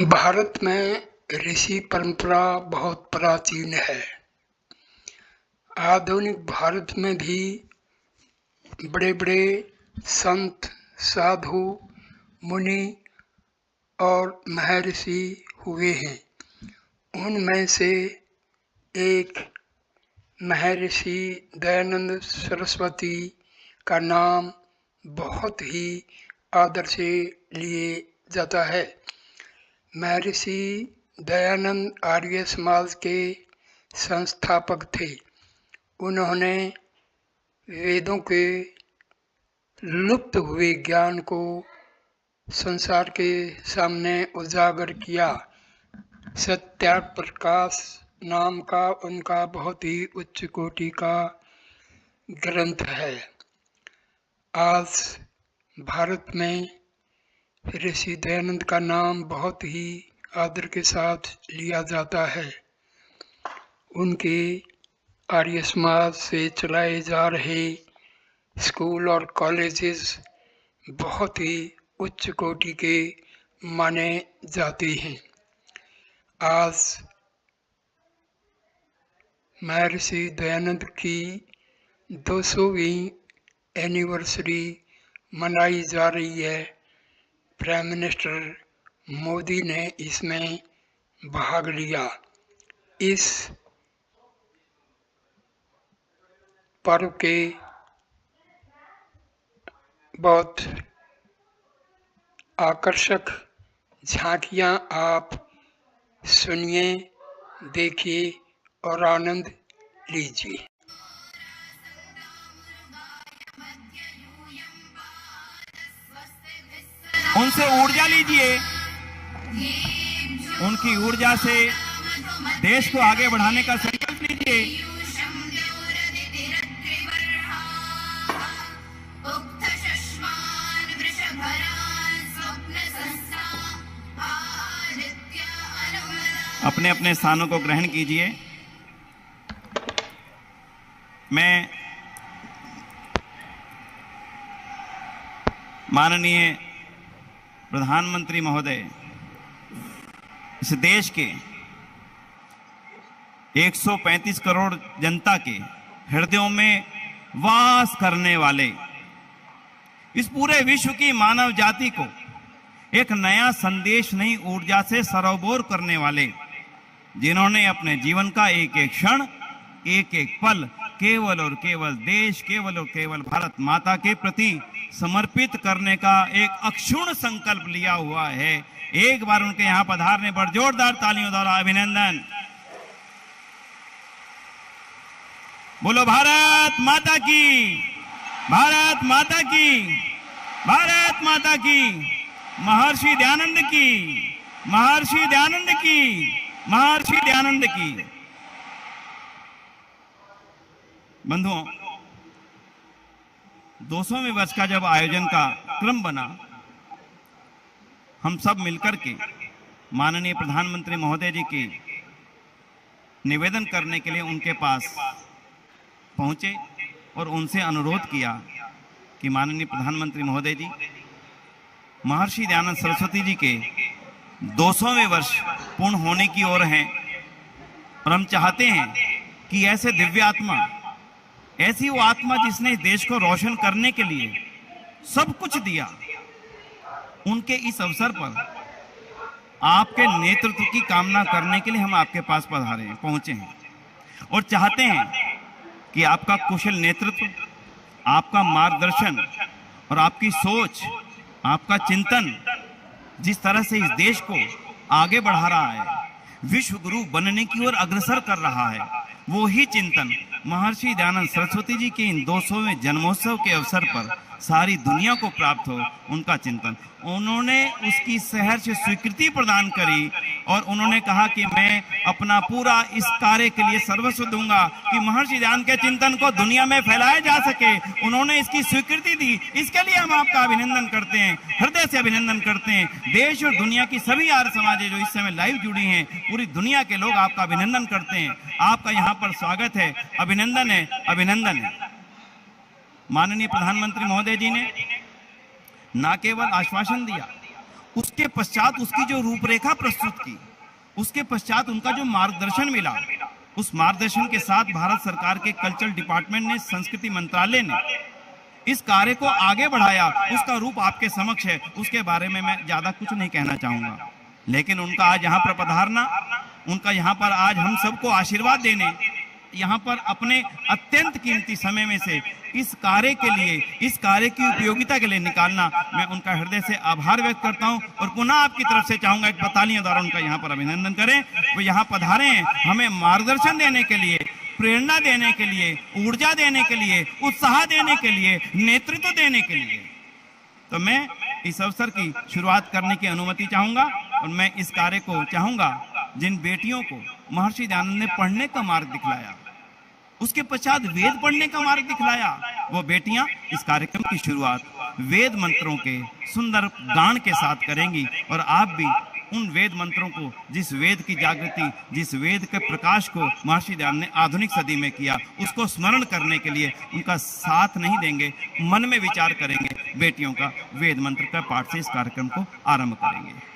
भारत में ऋषि परंपरा बहुत प्राचीन है। आधुनिक भारत में भी बड़े बड़े संत, साधु, मुनि और महर्षि हुए हैं। उनमें से एक महर्षि दयानंद सरस्वती का नाम बहुत ही आदर से लिए जाता है। महर्षि दयानंद आर्य समाज के संस्थापक थे। उन्होंने वेदों के लुप्त हुए ज्ञान को संसार के सामने उजागर किया। सत्याप्रकाश नाम का उनका बहुत ही उच्च कोटि का ग्रंथ है। आज भारत में ऋषि दयानंद का नाम बहुत ही आदर के साथ लिया जाता है। उनके आर्य समाज से चलाए जा रहे स्कूल और कॉलेजेस बहुत ही उच्च कोटि के माने जाते हैं। आज महर्षि दयानंद की 200वीं एनिवर्सरी मनाई जा रही है। प्राइम मिनिस्टर मोदी ने इसमें भाग लिया। इस पर्व के बहुत आकर्षक झांकियां आप सुनिए, देखिए और आनंद लीजिए। उनसे ऊर्जा लीजिए, उनकी ऊर्जा से देश को आगे बढ़ाने का संकल्प लीजिए। अपने अपने स्थानों को ग्रहण कीजिए। मैं माननीय प्रधानमंत्री महोदय, इस देश के 135 करोड़ जनता के हृदयों में वास करने वाले, इस पूरे विश्व की मानव जाति को एक नया संदेश, नई ऊर्जा से सरोबोर करने वाले, जिन्होंने अपने जीवन का एक एक क्षण, एक एक पल केवल और केवल देश, केवल और केवल भारत माता के प्रति समर्पित करने का एक अक्षुण्ण संकल्प लिया हुआ है। एक बार उनके यहां पधारने पर जोरदार तालियों द्वारा अभिनंदन। बोलो भारत माता की, भारत माता की, भारत माता की। महर्षि दयानंद की, महर्षि दयानंद की, महर्षि दयानंद की। बंधुओं, 200वें वर्ष का जब आयोजन का क्रम बना, हम सब मिलकर के माननीय प्रधानमंत्री महोदय जी की निवेदन करने के लिए उनके पास पहुंचे और उनसे अनुरोध किया कि माननीय प्रधानमंत्री महोदय जी, महर्षि दयानंद सरस्वती जी के 200वें वर्ष पूर्ण होने की ओर हैं और हम चाहते हैं कि ऐसे दिव्य आत्मा, ऐसी वो आत्मा जिसने देश को रोशन करने के लिए सब कुछ दिया, उनके इस अवसर पर आपके नेतृत्व की कामना करने के लिए हम आपके पास पधारे हैं, पहुंचे हैं और चाहते हैं कि आपका कुशल नेतृत्व, आपका मार्गदर्शन और आपकी सोच, आपका चिंतन जिस तरह से इस देश को आगे बढ़ा रहा है, विश्व गुरु बनने की ओर अग्रसर कर रहा है, वो ही चिंतन महर्षि दयानंद सरस्वती जी के इन 200वें जन्मोत्सव के अवसर पर सारी दुनिया को प्राप्त हो, उनका चिंतन। उन्होंने उसकी सहर्ष स्वीकृति प्रदान करी और उन्होंने कहा कि मैं अपना पूरा इस कार्य के लिए सर्वस्व दूंगा कि महर्षि दयानंद के चिंतन को दुनिया में फैलाया जा सके। उन्होंने इसकी स्वीकृति दी। इसके लिए हम आपका अभिनंदन करते हैं, हृदय से अभिनंदन करते हैं। देश और दुनिया की सभी आर्य समाजें जो इस समय लाइव जुड़ी हैं, पूरी दुनिया के लोग आपका अभिनंदन करते हैं। आपका यहाँ पर स्वागत है, अभिनंदन है, अभिनंदन है। माननीय प्रधानमंत्री महोदय जी ने न केवल आश्वासन दिया, उसके पश्चात उसकी जो रूपरेखा प्रस्तुत की, उसके पश्चात उनका जो मार्गदर्शन मिला, उस मार्गदर्शन के साथ भारत सरकार के कल्चरल डिपार्टमेंट ने, संस्कृति मंत्रालय ने इस कार्य को आगे बढ़ाया। उसका रूप आपके समक्ष है, उसके बारे में मैं ज्यादा कुछ नहीं कहना चाहूंगा। लेकिन उनका आज यहाँ पर पधारना, उनका यहाँ पर आज हम सबको आशीर्वाद देने, यहाँ पर अपने अत्यंत कीमती समय में से इस कार्य के लिए, इस कार्य की उपयोगिता के लिए निकालना, मैं उनका हृदय से आभार व्यक्त करता हूं। और पुनः आपकी तरफ से चाहूंगा एक तालियों द्वारा उनका यहाँ पर अभिनंदन करें। वो यहाँ पधारे हैं हमें मार्गदर्शन देने के लिए, प्रेरणा देने के लिए, ऊर्जा देने के लिए, उत्साह देने के लिए, नेतृत्व देने के लिए। तो मैं इस अवसर की शुरुआत करने की अनुमति चाहूंगा और मैं इस कार्य को चाहूंगा, जिन बेटियों को महर्षि दयानंद ने पढ़ने का मार्ग दिखलाया, उसके पश्चात वेद पढ़ने का मार्ग दिखलाया, वो बेटियां इस कार्यक्रम की शुरुआत वेद मंत्रों के सुंदर गान के साथ करेंगी। और आप भी उन वेद मंत्रों को, जिस वेद की जागृति, जिस वेद के प्रकाश को महर्षि दयानंद ने आधुनिक सदी में किया, उसको स्मरण करने के लिए उनका साथ नहीं देंगे, मन में विचार करेंगे, बेटियों का वेद मंत्र का पाठ से इस कार्यक्रम को आरंभ करेंगे।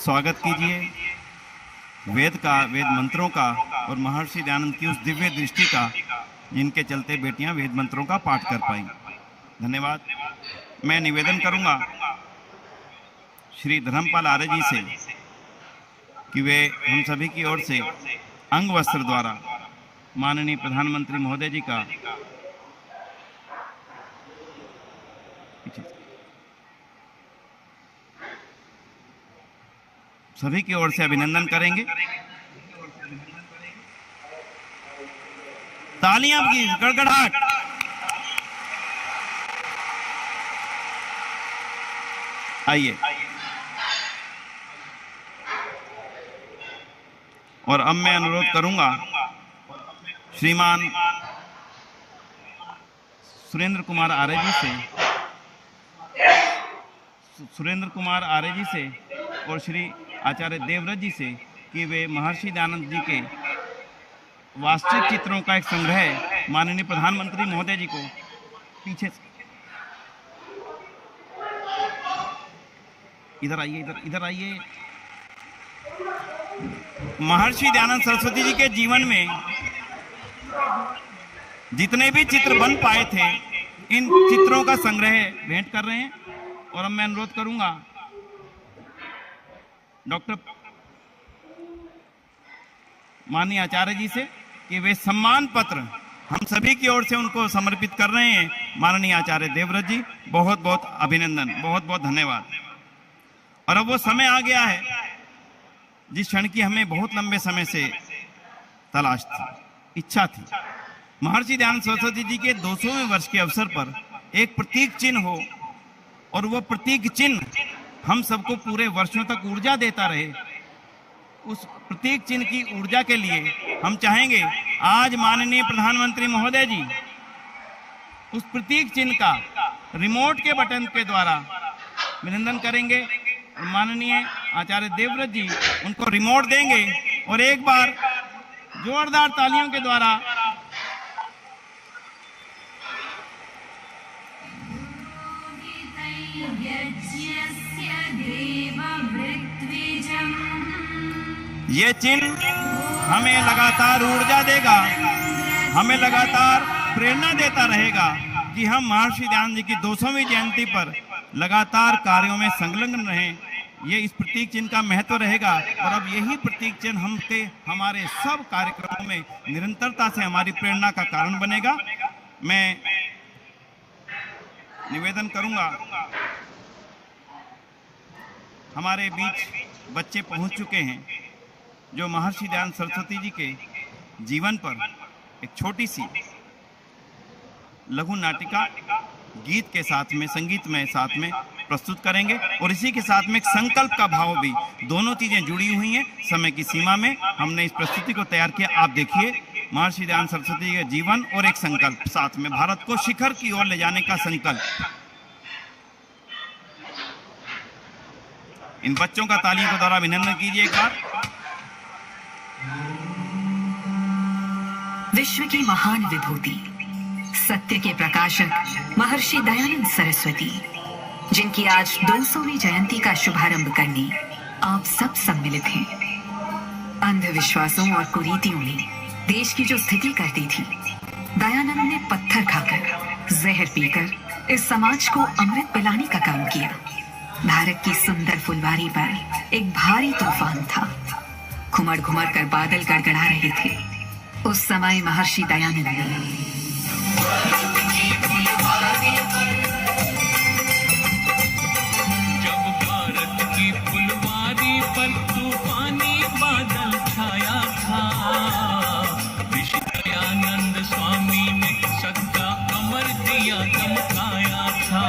स्वागत कीजिए वेद का, वेद मंत्रों का और महर्षि दयानंद की उस दिव्य दृष्टि का, जिनके चलते बेटियां वेद मंत्रों का पाठ कर पाई। धन्यवाद। मैं निवेदन करूंगा श्री धर्मपाल आर्य जी से कि वे हम सभी की ओर से अंग वस्त्र द्वारा माननीय प्रधानमंत्री महोदय जी का सभी की ओर से अभिनंदन करेंगे। तालियां की गड़गड़ाहट। आइए। और अब मैं अनुरोध करूंगा श्रीमान सुरेंद्र कुमार आर्य जी से और श्री आचार्य देवव्रत जी से कि वे महर्षि दयानंद जी के वास्तविक चित्रों का एक संग्रह माननीय प्रधानमंत्री महोदय जी को पीछे से इधर आइए। महर्षि दयानंद सरस्वती जी के जीवन में जितने भी चित्र बन पाए थे, इन चित्रों का संग्रह भेंट कर रहे हैं। और अब मैं अनुरोध करूंगा डॉक्टर माननीय आचार्य जी से कि वे सम्मान पत्र हम सभी की ओर से उनको समर्पित कर रहे हैं। माननीय आचार्य देवव्रत जी, बहुत बहुत अभिनंदन, बहुत बहुत धन्यवाद। और अब वो समय आ गया है जिस क्षण की हमें बहुत लंबे समय से तलाश थी, इच्छा थी। महर्षि दयानंद सरस्वती जी के 200वें वर्ष के अवसर पर एक प्रतीक चिन्ह हो और वो प्रतीक चिन्ह हम सबको पूरे वर्षों तक ऊर्जा देता रहे। उस प्रतीक चिन्ह की ऊर्जा के लिए हम चाहेंगे आज माननीय प्रधानमंत्री महोदय जी उस प्रतीक चिन्ह का रिमोट के बटन के द्वारा अभिनंदन करेंगे और माननीय आचार्य देवव्रत जी उनको रिमोट देंगे और एक बार जोरदार तालियों के द्वारा ये चिन्ह हमें लगातार ऊर्जा देगा, हमें लगातार प्रेरणा देता रहेगा कि हम महर्षि दयानंद जी की 200वीं जयंती पर लगातार कार्यों में संलग्न रहें। ये इस प्रतीक चिन्ह का महत्व रहेगा और अब यही प्रतीक चिन्ह हमारे सब कार्यक्रमों में निरंतरता से हमारी प्रेरणा का कारण बनेगा। मैं निवेदन करूंगा, हमारे बीच बच्चे पहुंच चुके हैं जो महर्षि दयानंद सरस्वती जी के जीवन पर एक छोटी सी लघु नाटिका गीत के साथ में, संगीत में साथ में प्रस्तुत करेंगे और इसी के साथ में एक संकल्प का भाव भी, दोनों चीजें जुड़ी हुई हैं। समय की सीमा में हमने इस प्रस्तुति को तैयार किया। आप देखिए, महर्षि दयानंद सरस्वती जी का जीवन और एक संकल्प, साथ में भारत को शिखर की ओर ले जाने का संकल्प। इन बच्चों का तालियों के द्वारा अभिनंदन कीजिए एक बार। विश्व की महान विभूति, सत्य के प्रकाशक महर्षि दयानंद सरस्वती, जिनकी आज 200वीं जयंती का शुभारंभ करने आप सब सम्मिलित हैं। अंधविश्वासों और कुरीतियों ने देश की जो स्थिति करती थी, दयानंद ने पत्थर खाकर, जहर पीकर इस समाज को अमृत पिलाने का काम किया। भारत की सुंदर फुलवारी पर एक भारी तूफान था। घुमड़ घुमड़ कर बादल गड़गड़ा रहे थे। उस समय महर्षि दयानंद ने पर तूफानी बादल छाया था, ऋषि दयानंद स्वामी ने सबका अमर दिया चमकाया था।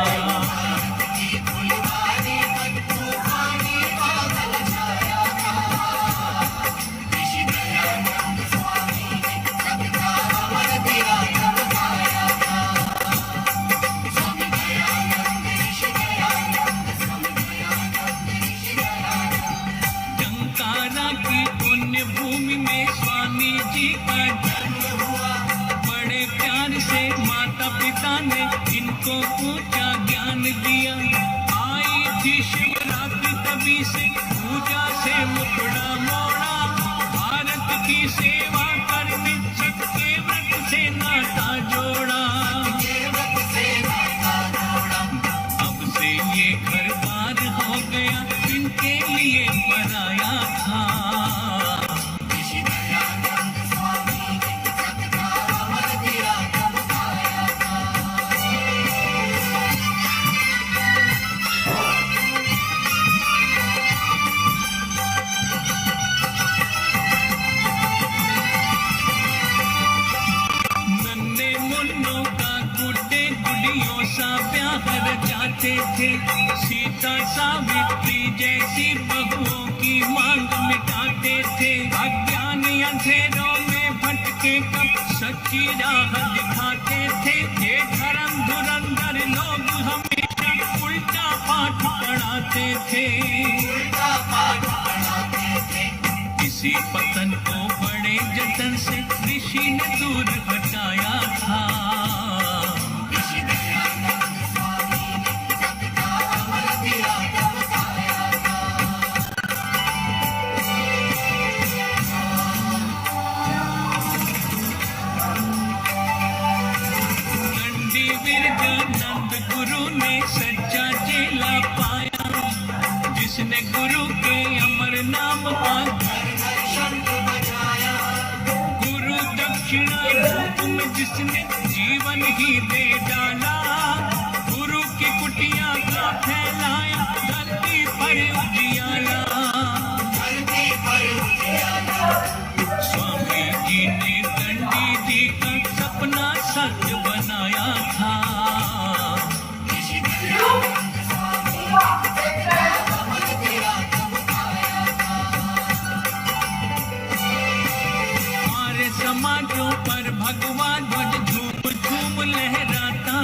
भूमि में स्वामी जी का जन्म हुआ। बड़े प्यार से माता पिता ने इनको पूजा ज्ञान दिया। आई थी शिवरात्रि तभी से पूजा से मुखड़ा मोड़ा। भारत की सेवा करने सबके व्रत से नाता जोड़ा। अब से ये घर बार हो गया, इनके लिए पराया था। जाते थे सीता सावित्री जैसी बहुओं की मांग मिटाते थे। अज्ञान अंधेरों में भटके कब सच्ची राह दिखाते थे। ये धर्म धुरंधर लोग हमेशा उल्टा पाठ पढ़ाते थे। इसी पतन को बड़े जतन से ऋषि ने दूर हटाया था। गुरु ने सच्चा चेला पाया, जिसने गुरु के अमर नाम पर गुरु दक्षिणा रूप में जिसने जीवन ही दे डाला, गुरु की कुटिया का फैलाया धरती पर उजियाला। स्वामी जी ने दंडी जी का सपना सच बनाया था। हमारे समाजों पर भगवान ध्वज झूम झूम लहराता,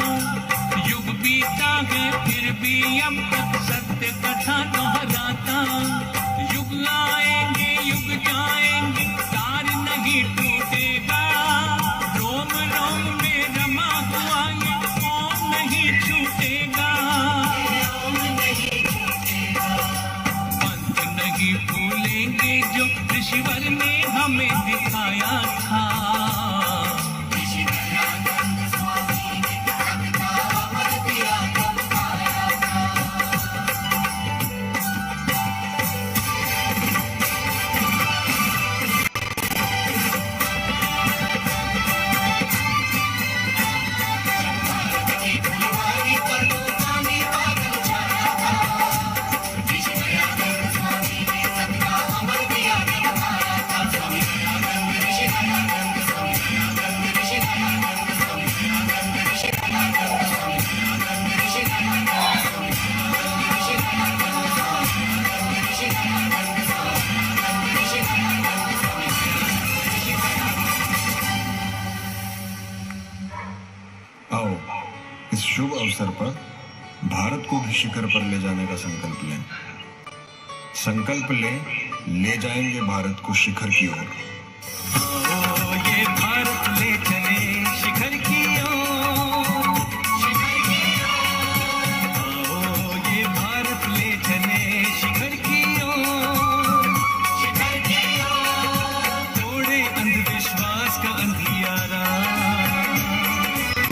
युग बीता है फिर भी अब तक सत्य कथा दोहराता। युग आएंगे युग जाएंगे तार नहीं टूटेगा, रोम रोम में रमा हुआ ये कौन नहीं छूटेगा। पंथ नहीं भूलेंगे जो ऋषिवर ने हमें दिखाया था। आओ इस शुभ अवसर पर भारत को भी शिखर पर ले जाने का संकल्प लें। संकल्प ले जाएंगे भारत को शिखर की ओर। ये भारत ले चले शिखर की ओर। ये भारत ले चले शिखर की ओर। तोड़े अंधविश्वास का अंधियारा,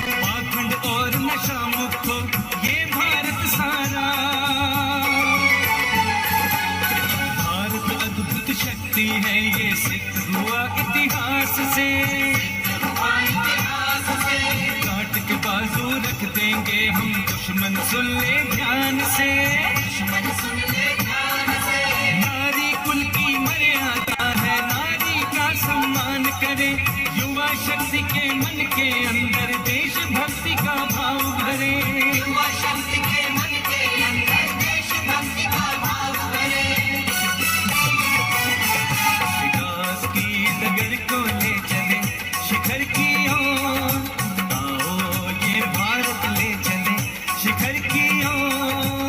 पाखंड और नशा मुक्त हो ये भारत सारा। भारत अद्भुत शक्ति है ये सिद्ध हुआ इतिहास से। काट के बाजू रख देंगे हम दुश्मन सुन ले ध्यान से। नारी कुल की मर्यादा है नारी का सम्मान करे, युवा शक्ति के मन के अंदर देशभक्ति का भाव भरे। युवा शक्ति के मन के अंदर देशभक्ति का भाव भरे। विकास की डगर को ले चले शिखर की ओर। आओ ये भारत ले चले शिखर की ओर।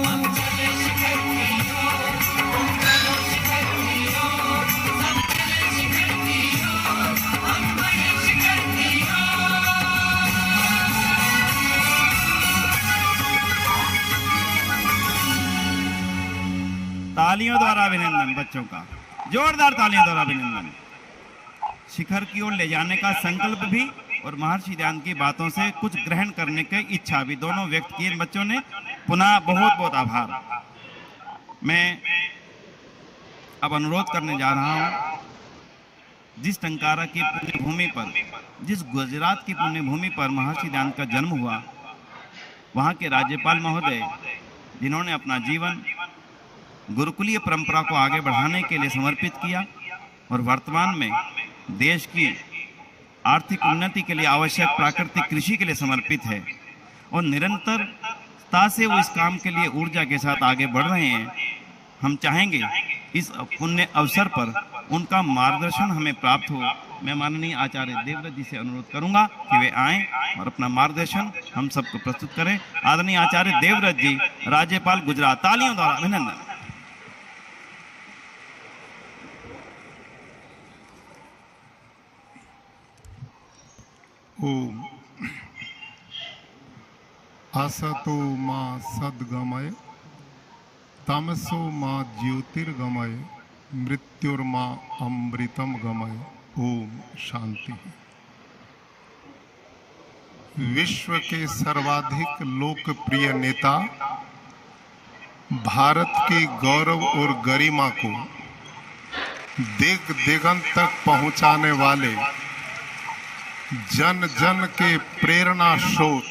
हम चले शिखर की ओर, हम चलो शिखर की ओर। हम चले शिखर की ओर, हम बढ़े शिखर की ओर। तालियों द्वारा अभिनंदन बच्चों का, जोरदार तालियों द्वारा अभिनंदन। शिखर की ओर ले जाने का संकल्प भी और महर्षि दयानंद की बातों से कुछ ग्रहण करने की इच्छा भी दोनों व्यक्त की इन बच्चों ने। पुनः बहुत बहुत आभार। मैं अब अनुरोध करने जा रहा हूं, जिस टंकारा की पुण्य भूमि पर, जिस गुजरात की पुण्य भूमि पर महर्षि दयानंद का जन्म हुआ, वहां के राज्यपाल महोदय जिन्होंने अपना जीवन गुरुकुलीय परंपरा को आगे बढ़ाने के लिए समर्पित किया और वर्तमान में देश की आर्थिक उन्नति के लिए आवश्यक प्राकृतिक कृषि के लिए समर्पित है और निरंतरता से वो इस काम के लिए ऊर्जा के साथ आगे बढ़ रहे हैं। हम चाहेंगे इस पुण्य अवसर पर उनका मार्गदर्शन हमें प्राप्त हो। मैं माननीय आचार्य देवव्रत जी से अनुरोध करूंगा कि वे आएं और अपना मार्गदर्शन हम सबको प्रस्तुत करें। आदरणीय आचार्य देवव्रत जी, राज्यपाल गुजरात, तालियों द्वारा अभिनंदन। ओम असतो मा सद्गमय तमसो मा ज्योतिर्गमय मृत्युर्मा अमृतम गमय। ओम शांति। विश्व के सर्वाधिक लोकप्रिय नेता, भारत के गौरव और गरिमा को दिग दिगंत तक पहुंचाने वाले जन जन के प्रेरणा स्रोत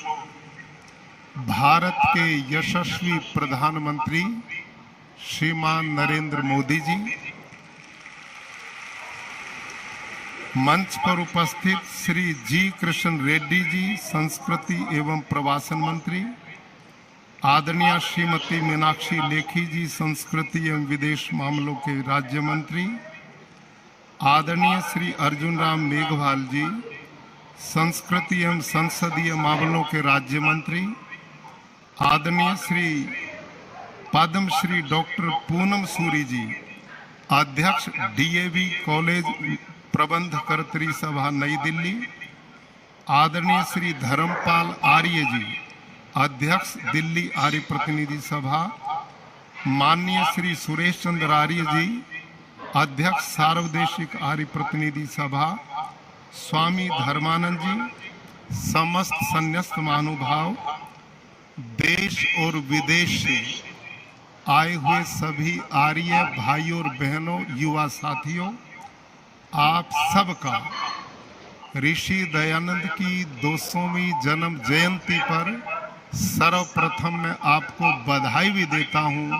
भारत के यशस्वी प्रधानमंत्री श्रीमान नरेंद्र मोदी जी, मंच पर उपस्थित श्री जी कृष्ण रेड्डी जी, संस्कृति एवं प्रवासन मंत्री, आदरणीय श्रीमती मीनाक्षी लेखी जी, संस्कृति एवं विदेश मामलों के राज्य मंत्री, आदरणीय श्री अर्जुन राम मेघवाल जी, संस्कृति एवं संसदीय मामलों के राज्य मंत्री, आदरणीय श्री पद्मश्री डॉक्टर पूनम सूरी जी, अध्यक्ष डीएवी कॉलेज प्रबंधकर्त्री सभा नई दिल्ली, आदरणीय श्री धर्मपाल आर्य जी, अध्यक्ष दिल्ली आर्य प्रतिनिधि सभा, माननीय श्री सुरेश चंद्र आर्य जी, अध्यक्ष सार्वदेशिक आर्य प्रतिनिधि सभा, स्वामी धर्मानंद जी, समस्त संन्यस्त महानुभाव, देश और विदेश से आए हुए सभी आर्य भाइयों और बहनों, युवा साथियों, आप सबका ऋषि दयानंद की 200वीं जन्म जयंती पर सर्वप्रथम मैं आपको बधाई भी देता हूं,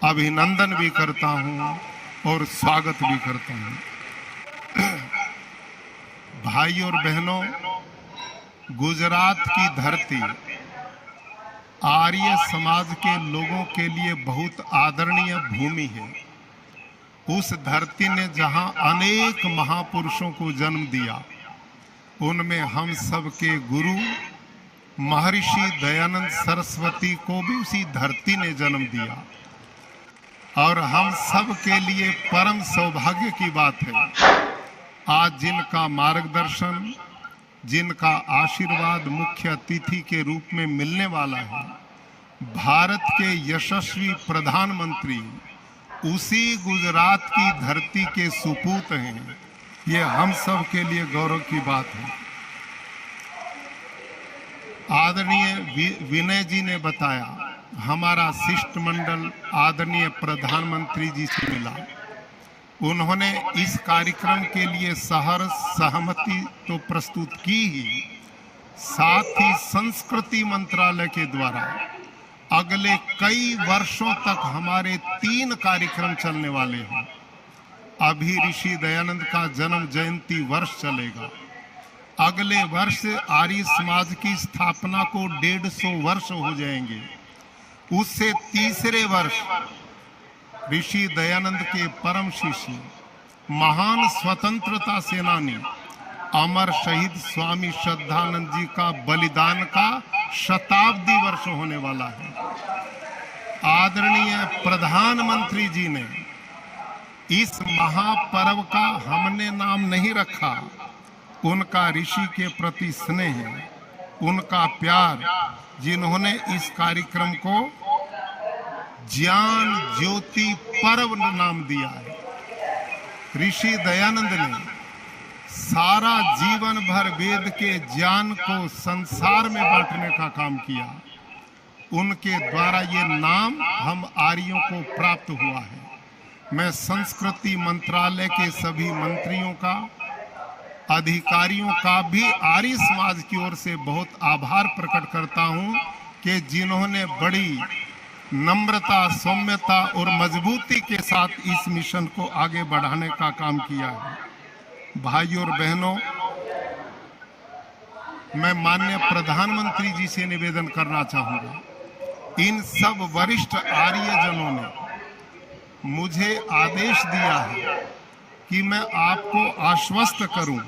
अभिनंदन भी करता हूं और स्वागत भी करता हूं। भाई और बहनों, गुजरात की धरती आर्य समाज के लोगों के लिए बहुत आदरणीय भूमि है। उस धरती ने जहां अनेक महापुरुषों को जन्म दिया, उनमें हम सब के गुरु महर्षि दयानंद सरस्वती को भी उसी धरती ने जन्म दिया। और हम सब के लिए परम सौभाग्य की बात है, आज जिनका मार्गदर्शन, जिनका आशीर्वाद मुख्य अतिथि के रूप में मिलने वाला है, भारत के यशस्वी प्रधानमंत्री उसी गुजरात की धरती के सुपूत हैं। ये हम सब के लिए गौरव की बात है। आदरणीय विनय जी ने बताया, हमारा शिष्टमंडल आदरणीय प्रधानमंत्री जी से मिला। उन्होंने इस कार्यक्रम के लिए सहमति तो प्रस्तुत की ही, साथ ही संस्कृति मंत्रालय के द्वारा अगले कई वर्षों तक हमारे 3 कार्यक्रम चलने वाले हैं। अभी ऋषि दयानंद का जन्म जयंती वर्ष चलेगा, अगले वर्ष आर्य समाज की स्थापना को 150 वर्ष हो जाएंगे, उससे तीसरे वर्ष ऋषि दयानंद के परम शिष्य, महान स्वतंत्रता सेनानी, अमर शहीद स्वामी श्रद्धानंद जी का बलिदान का शताब्दी वर्ष होने वाला है। आदरणीय प्रधानमंत्री जी ने इस महापर्व का हमने नाम नहीं रखा, उनका ऋषि के प्रति स्नेह, उनका प्यार, जिन्होंने इस कार्यक्रम को ज्ञान ज्योति पर्व नाम दिया है। ऋषि दयानंद ने सारा जीवन भर वेद के ज्ञान को संसार में बांटने का काम किया। उनके द्वारा ये नाम हम आर्यों को प्राप्त हुआ है। मैं संस्कृति मंत्रालय के सभी मंत्रियों का, अधिकारियों का भी आर्य समाज की ओर से बहुत आभार प्रकट करता हूं कि जिन्होंने बड़ी नम्रता, सौम्यता और मजबूती के साथ इस मिशन को आगे बढ़ाने का काम किया है। भाइयों और बहनों, मैं माननीय प्रधानमंत्री जी से निवेदन करना चाहूंगा, इन सब वरिष्ठ आर्यजनों ने मुझे आदेश दिया है कि मैं आपको आश्वस्त करूं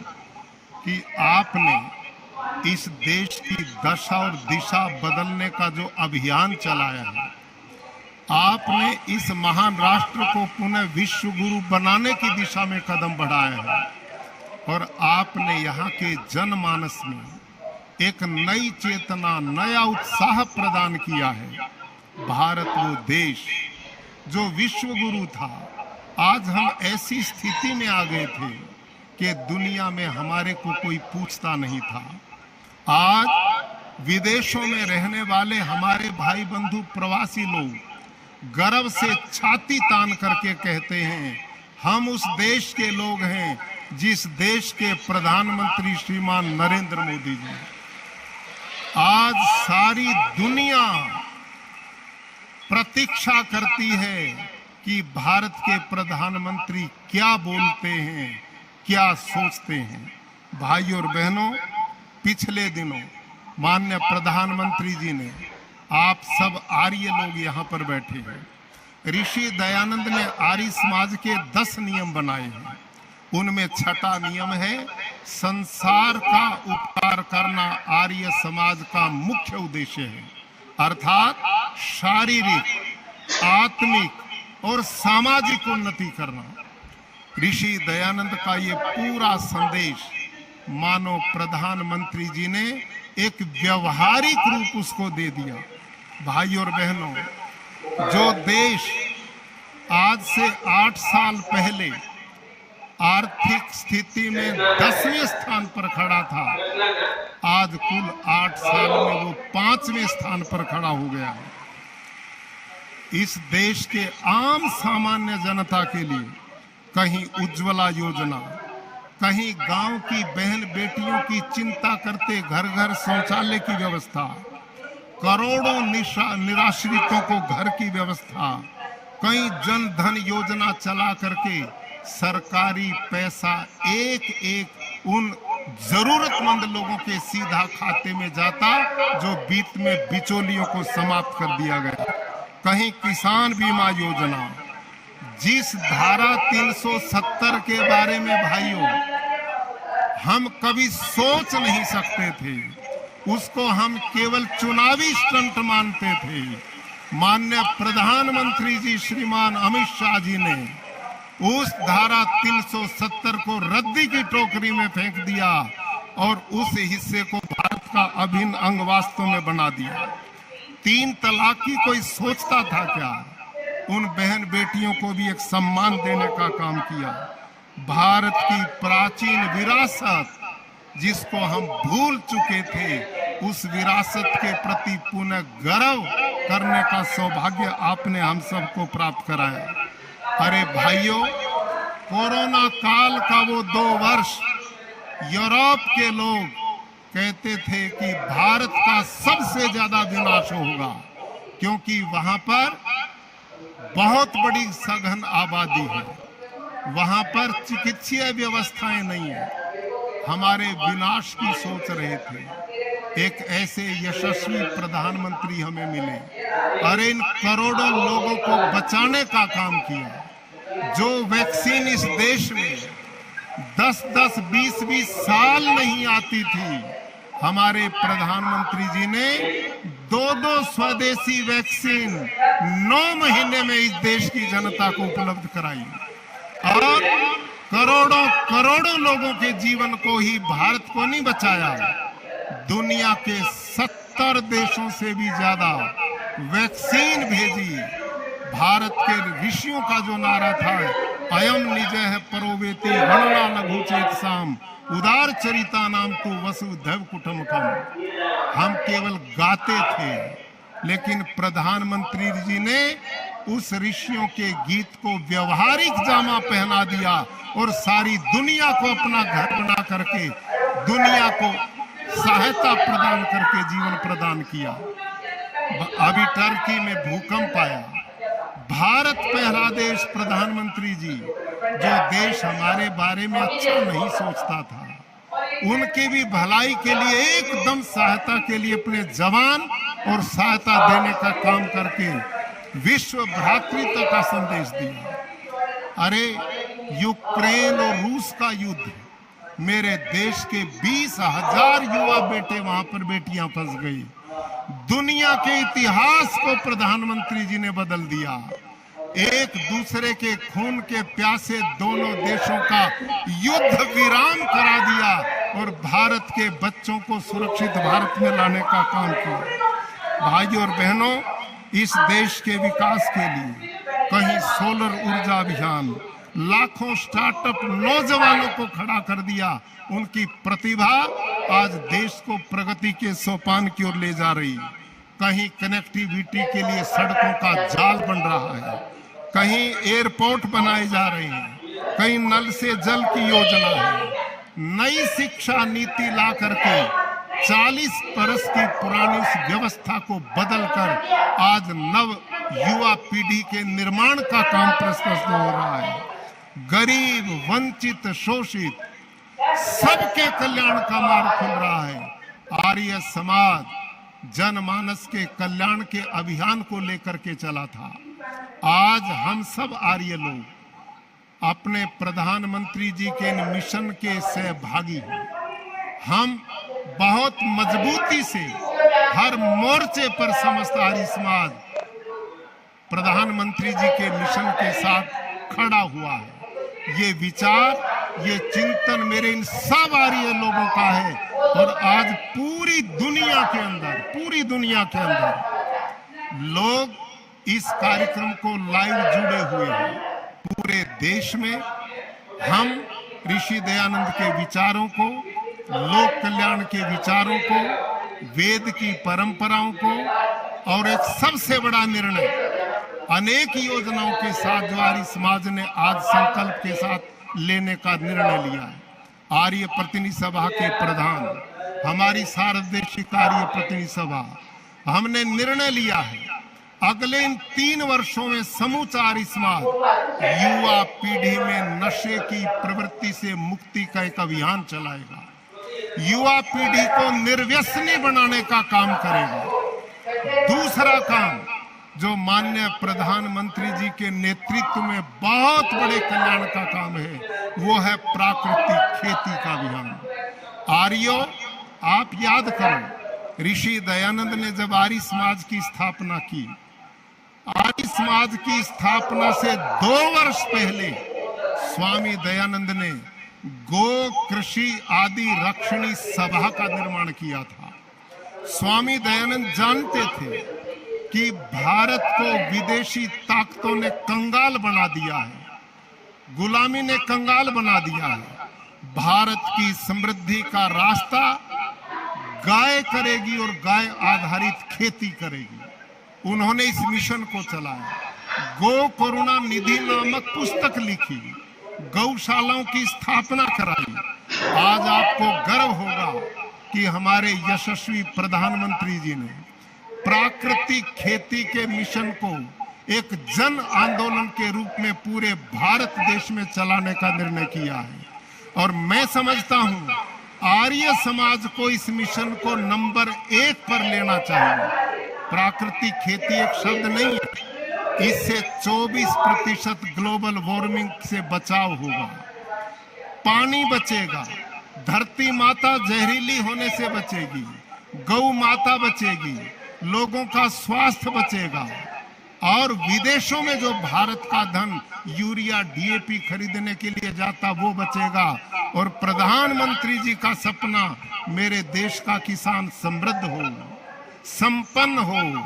कि आपने इस देश की दशा और दिशा बदलने का जो अभियान चलाया है, आपने इस महान राष्ट्र को पुनः विश्व गुरु बनाने की दिशा में कदम बढ़ाया है और आपने यहाँ के जनमानस में एक नई चेतना, नया उत्साह प्रदान किया है। भारत वो देश जो विश्व गुरु था, आज हम ऐसी स्थिति में आ गए थे कि दुनिया में हमारे को कोई पूछता नहीं था। आज विदेशों में रहने वाले हमारे भाई बंधु प्रवासी लोग गर्व से छाती तान करके कहते हैं, हम उस देश के लोग हैं जिस देश के प्रधानमंत्री श्रीमान नरेंद्र मोदी जी, आज सारी दुनिया प्रतीक्षा करती है कि भारत के प्रधानमंत्री क्या बोलते हैं, क्या सोचते हैं। भाइयों और बहनों, पिछले दिनों माननीय प्रधानमंत्री जी ने, आप सब आर्य लोग यहाँ पर बैठे हैं, ऋषि दयानंद ने आर्य समाज के 10 नियम बनाए हैं। उनमें छठा नियम है, संसार का उपकार करना आर्य समाज का मुख्य उद्देश्य है, अर्थात शारीरिक, आत्मिक और सामाजिक उन्नति करना। ऋषि दयानंद का ये पूरा संदेश मानो प्रधानमंत्री जी ने एक व्यवहारिक रूप उसको दे दिया। भाइयों और बहनों, जो देश आज से 8 साल पहले आर्थिक स्थिति में 10वें स्थान पर खड़ा था, आज कुल 8 साल में वो 5वें स्थान पर खड़ा हो गया। इस देश के आम सामान्य जनता के लिए कहीं उज्ज्वला योजना, कहीं गांव की बहन बेटियों की चिंता करते घर घर शौचालय की व्यवस्था, करोड़ों निराश्रितों को घर की व्यवस्था, कहीं जन धन योजना चला करके सरकारी पैसा एक एक उन जरूरतमंद लोगों के सीधा खाते में जाता जो बीच में बिचौलियों को समाप्त कर दिया गया। कहीं किसान बीमा योजना, जिस धारा 370 के बारे में भाइयों हम कभी सोच नहीं सकते थे, उसको हम केवल चुनावी स्टंट मानते थे, माननीय प्रधानमंत्री जी श्रीमान अमित शाह जी ने उस धारा 370 को रद्दी की टोकरी में फेंक दिया और उस हिस्से को भारत का अभिन्न अंग वास्तव में बना दिया। 3 तलाक की कोई सोचता था क्या? उन बहन बेटियों को भी एक सम्मान देने का काम किया। भारत की प्राचीन विरासत जिसको हम भूल चुके थे, उस विरासत के प्रति पुनः गर्व करने का सौभाग्य आपने हम सबको प्राप्त कराया। अरे भाइयों, कोरोना काल का वो 2 वर्ष यूरोप के लोग कहते थे कि भारत का सबसे ज्यादा विनाश होगा, क्योंकि वहां पर बहुत बड़ी सघन आबादी है, वहां पर चिकित्सीय व्यवस्थाएं नहीं है। हमारे विनाश की सोच रहे थे। एक ऐसे यशस्वी प्रधानमंत्री हमें मिले, अरे इन करोड़ों लोगों को बचाने का काम किया। जो वैक्सीन इस देश में 10-10, 20-20 साल नहीं आती थी, हमारे प्रधानमंत्री जी ने 2-2 स्वदेशी वैक्सीन 9 महीने में इस देश की जनता को उपलब्ध कराई और करोड़ों करोड़ों लोगों के जीवन को ही भारत को नहीं बचाया, दुनिया के 70 देशों से भी ज्यादा वैक्सीन भेजी। भारत के ऋषियों का जो नारा था, अयम निजः परोवेति गणना लघु चेतसाम उदार चरिता नाम तो वसुधैव कुटुम्बकम, हम केवल गाते थे, लेकिन प्रधानमंत्री जी ने उस ऋषियों के गीत को व्यवहारिक जामा पहना दिया और सारी दुनिया को अपना घर बना करके दुनिया को सहायता प्रदान करके जीवन प्रदान किया। अभी टर्की में भूकंप आया, भारत पहला देश, प्रधानमंत्री जी जो देश हमारे बारे में अच्छा नहीं सोचता था, उनकी भी भलाई के लिए एकदम सहायता के लिए अपने जवान और सहायता देने का काम करके विश्व भ्रातृत्व का संदेश दिया। अरे यूक्रेन और रूस का युद्ध, मेरे देश के 20,000 युवा बेटे वहां पर बेटियां फंस गई। दुनिया के इतिहास को प्रधानमंत्री जी ने बदल दिया। एक दूसरे के खून के प्यासे दोनों देशों का युद्ध विराम करा दिया और भारत के बच्चों को सुरक्षित भारत में लाने का काम किया। भाइयों और बहनों, इस देश के विकास के लिए कहीं सोलर ऊर्जा अभियान, लाखों स्टार्टअप नौजवानों को खड़ा कर दिया। उनकी प्रतिभा आज देश को प्रगति के सोपान की ओर ले जा रही। कहीं कनेक्टिविटी के लिए सड़कों का जाल बन रहा है, कहीं एयरपोर्ट बनाए जा रहे हैं, कहीं नल से जल की योजना है, नई शिक्षा नीति ला करके 40 बरस की पुरानी इस व्यवस्था को बदलकर आज नव युवा पीढ़ी के निर्माण का काम प्रशस्त हो रहा है। गरीब, वंचित, शोषित सबके कल्याण का मार्ग खुल रहा है। आर्य समाज जनमानस के कल्याण के अभियान को लेकर के चला था। आज हम सब आर्य लोग अपने प्रधानमंत्री जी के मिशन के सहभागी हैं। हम बहुत मजबूती से हर मोर्चे पर समस्त आर्य समाज प्रधानमंत्री जी के मिशन के साथ खड़ा हुआ है। ये विचार, ये चिंतन मेरे इन सब आर्य लोगों का है और आज पूरी दुनिया के अंदर लोग इस कार्यक्रम को लाइव जुड़े हुए हैं। पूरे देश में हम ऋषि दयानंद के विचारों को, लोक कल्याण के विचारों को, वेद की परंपराओं को और एक सबसे बड़ा निर्णय, अनेक योजनाओं के साथ जो आर्य समाज ने आज संकल्प के साथ लेने का निर्णय लिया है। आर्य प्रतिनिधि सभा के प्रधान, हमारी सार्वदेशिक आर्य प्रतिनिधि सभा, हमने निर्णय लिया है अगले इन 3 वर्षों में समूचा आर्य समाज युवा पीढ़ी में नशे की प्रवृत्ति से मुक्ति का एक अभियान चलाएगा, युवा पीढ़ी को निर्व्यसनी बनाने का काम करेगा। दूसरा काम जो माननीय प्रधानमंत्री जी के नेतृत्व में बहुत बड़े कल्याण का काम है, वो है प्राकृतिक खेती का अभियान। आर्यों, आप याद करो, ऋषि दयानंद ने जब आर्य समाज की स्थापना की, आर्य समाज की स्थापना से 2 वर्ष पहले स्वामी दयानंद ने गो कृषि आदि रक्षणी सभा का निर्माण किया था। स्वामी दयानंद जानते थे कि भारत को विदेशी ताकतों ने कंगाल बना दिया है, गुलामी ने कंगाल बना दिया है। भारत की समृद्धि का रास्ता गाय करेगी और गाय आधारित खेती करेगी। उन्होंने इस मिशन को चलाया। गो करुणा निधि नामक पुस्तक लिखी, गौशालाओं की स्थापना कराई। आज आपको गर्व होगा कि हमारे यशस्वी प्रधानमंत्री जी ने प्राकृतिक खेती के मिशन को एक जन आंदोलन के रूप में पूरे भारत देश में चलाने का निर्णय किया है। और मैं समझता हूं आर्य समाज को इस मिशन को नंबर 1 पर लेना चाहिए। प्राकृतिक खेती एक शब्द नहीं है, इससे 24% ग्लोबल वार्मिंग से बचाव होगा, पानी बचेगा, धरती माता जहरीली होने से बचेगी, गौ माता बचेगी, लोगों का स्वास्थ्य बचेगा और विदेशों में जो भारत का धन यूरिया डीएपी खरीदने के लिए जाता वो बचेगा। और प्रधानमंत्री जी का सपना मेरे देश का किसान समृद्ध हो, संपन्न हो,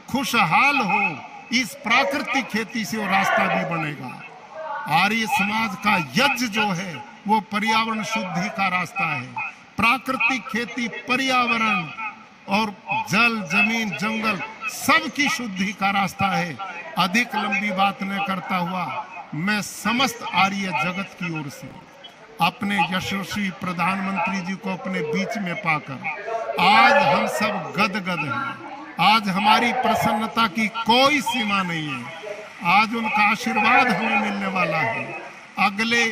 खुशहाल हो, इस प्राकृतिक खेती से वो रास्ता भी बनेगा। आर्य समाज का यज्ञ जो है वो पर्यावरण शुद्धि का रास्ता है। प्राकृतिक खेती पर्यावरण और जल, जमीन, जंगल सबकी शुद्धि का रास्ता है। अधिक लंबी बात न करता हुआ मैं समस्त आर्य जगत की ओर से अपने यशस्वी प्रधानमंत्री जी को अपने बीच में पाकर आज हम सब गदगद हैं। आज हमारी प्रसन्नता की कोई सीमा नहीं है। आज उनका आशीर्वाद हमें मिलने वाला है। अगले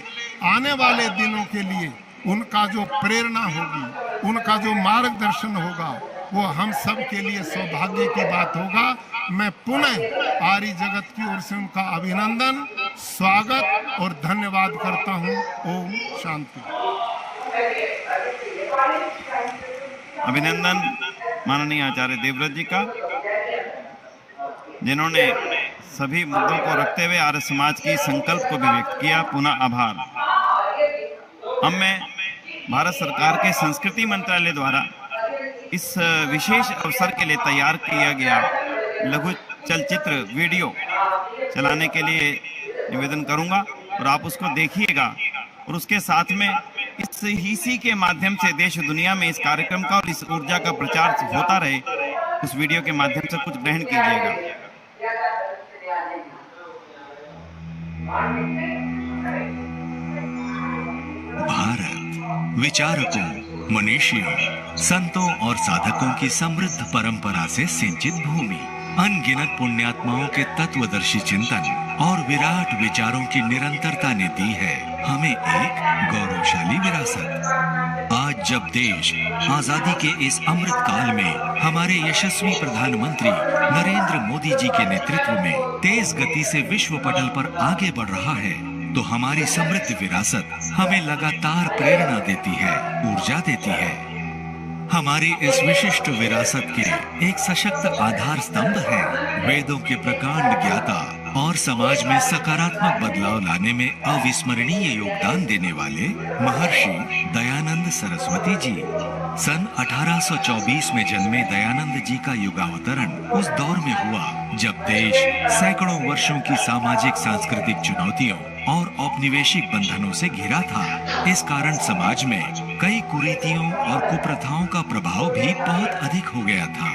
आने वाले दिनों के लिए उनका जो प्रेरणा होगी, उनका जो मार्गदर्शन होगा, वो हम सब के लिए सौभाग्य की बात होगा। मैं पुनः आर्य जगत की ओर से उनका अभिनंदन, स्वागत और धन्यवाद करता हूं। ओम शांति। अभिनंदन माननीय आचार्य देवव्रत जी का, जिन्होंने सभी मुद्दों को रखते हुए आर्य समाज की संकल्प को भी व्यक्त किया। पुनः आभार। अब मैं भारत सरकार के संस्कृति मंत्रालय द्वारा इस विशेष अवसर के लिए तैयार किया गया लघु चलचित्र वीडियो चलाने के लिए निवेदन करूंगा और आप उसको देखिएगा और उसके साथ में इसी के माध्यम से देश दुनिया में इस कार्यक्रम का और इस ऊर्जा का प्रचार होता रहे। उस वीडियो के माध्यम से कुछ ग्रहण कीजिएगा। भारत विचारकों, मनीषियों, संतों और साधकों की समृद्ध परंपरा से सिंचित भूमि, अनगिनत पुण्यात्माओं के तत्वदर्शी चिंतन और विराट विचारों की निरंतरता ने दी है हमें एक गौरवशाली विरासत। आज जब देश आजादी के इस अमृत काल में हमारे यशस्वी प्रधानमंत्री नरेंद्र मोदी जी के नेतृत्व में तेज गति से विश्व पटल पर आगे बढ़ रहा है, तो हमारी समृद्ध विरासत हमें लगातार प्रेरणा देती है, ऊर्जा देती है। हमारी इस विशिष्ट विरासत के एक सशक्त आधार स्तंभ है वेदों के प्रकांड ज्ञाता और समाज में सकारात्मक बदलाव लाने में अविस्मरणीय योगदान देने वाले महर्षि दयानंद सरस्वती जी। सन 1824 में जन्मे दयानंद जी का युगावतरण उस दौर में हुआ जब देश सैकड़ों वर्षों की सामाजिक सांस्कृतिक चुनौतियों और औपनिवेशिक बंधनों से घिरा था। इस कारण समाज में कई कुरीतियों और कुप्रथाओं का प्रभाव भी बहुत अधिक हो गया था।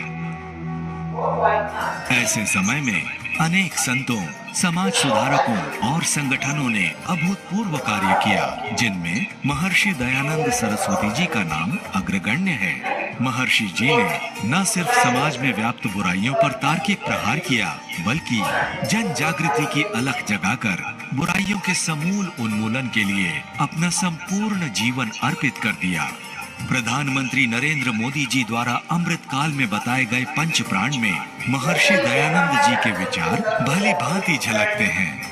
ऐसे समय में अनेक संतों, समाज सुधारकों और संगठनों ने अभूतपूर्व कार्य किया, जिनमें महर्षि दयानंद सरस्वती जी का नाम अग्रगण्य है। महर्षि जी ने न सिर्फ समाज में व्याप्त बुराइयों पर तार्किक प्रहार किया, बल्कि जन जागृति की अलख जगाकर बुराइयों के समूल उन्मूलन के लिए अपना संपूर्ण जीवन अर्पित कर दिया। प्रधानमंत्री नरेंद्र मोदी जी द्वारा अमृत काल में बताए गए पंच प्राण में महर्षि दयानंद जी के विचार भली भांति झलकते हैं।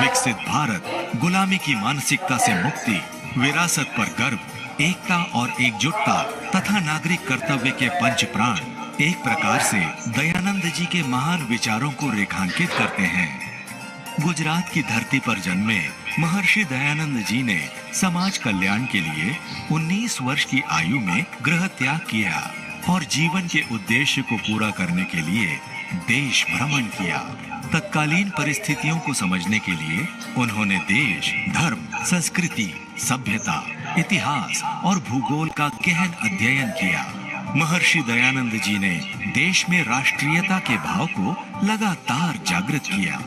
विकसित भारत, गुलामी की मानसिकता से मुक्ति, विरासत पर गर्व, एकता और एकजुटता तथा नागरिक कर्तव्य के पंच प्राण एक प्रकार से दयानंद जी के महान विचारों को रेखांकित करते हैं। गुजरात की धरती पर जन्मे महर्षि दयानंद जी ने समाज कल्याण के लिए 19 वर्ष की आयु में गृह त्याग किया और जीवन के उद्देश्य को पूरा करने के लिए देश भ्रमण किया। तत्कालीन परिस्थितियों को समझने के लिए उन्होंने देश, धर्म, संस्कृति, सभ्यता, इतिहास और भूगोल का गहन अध्ययन किया। महर्षि दयानंद जी ने देश में राष्ट्रीयता के भाव को लगातार जागृत किया।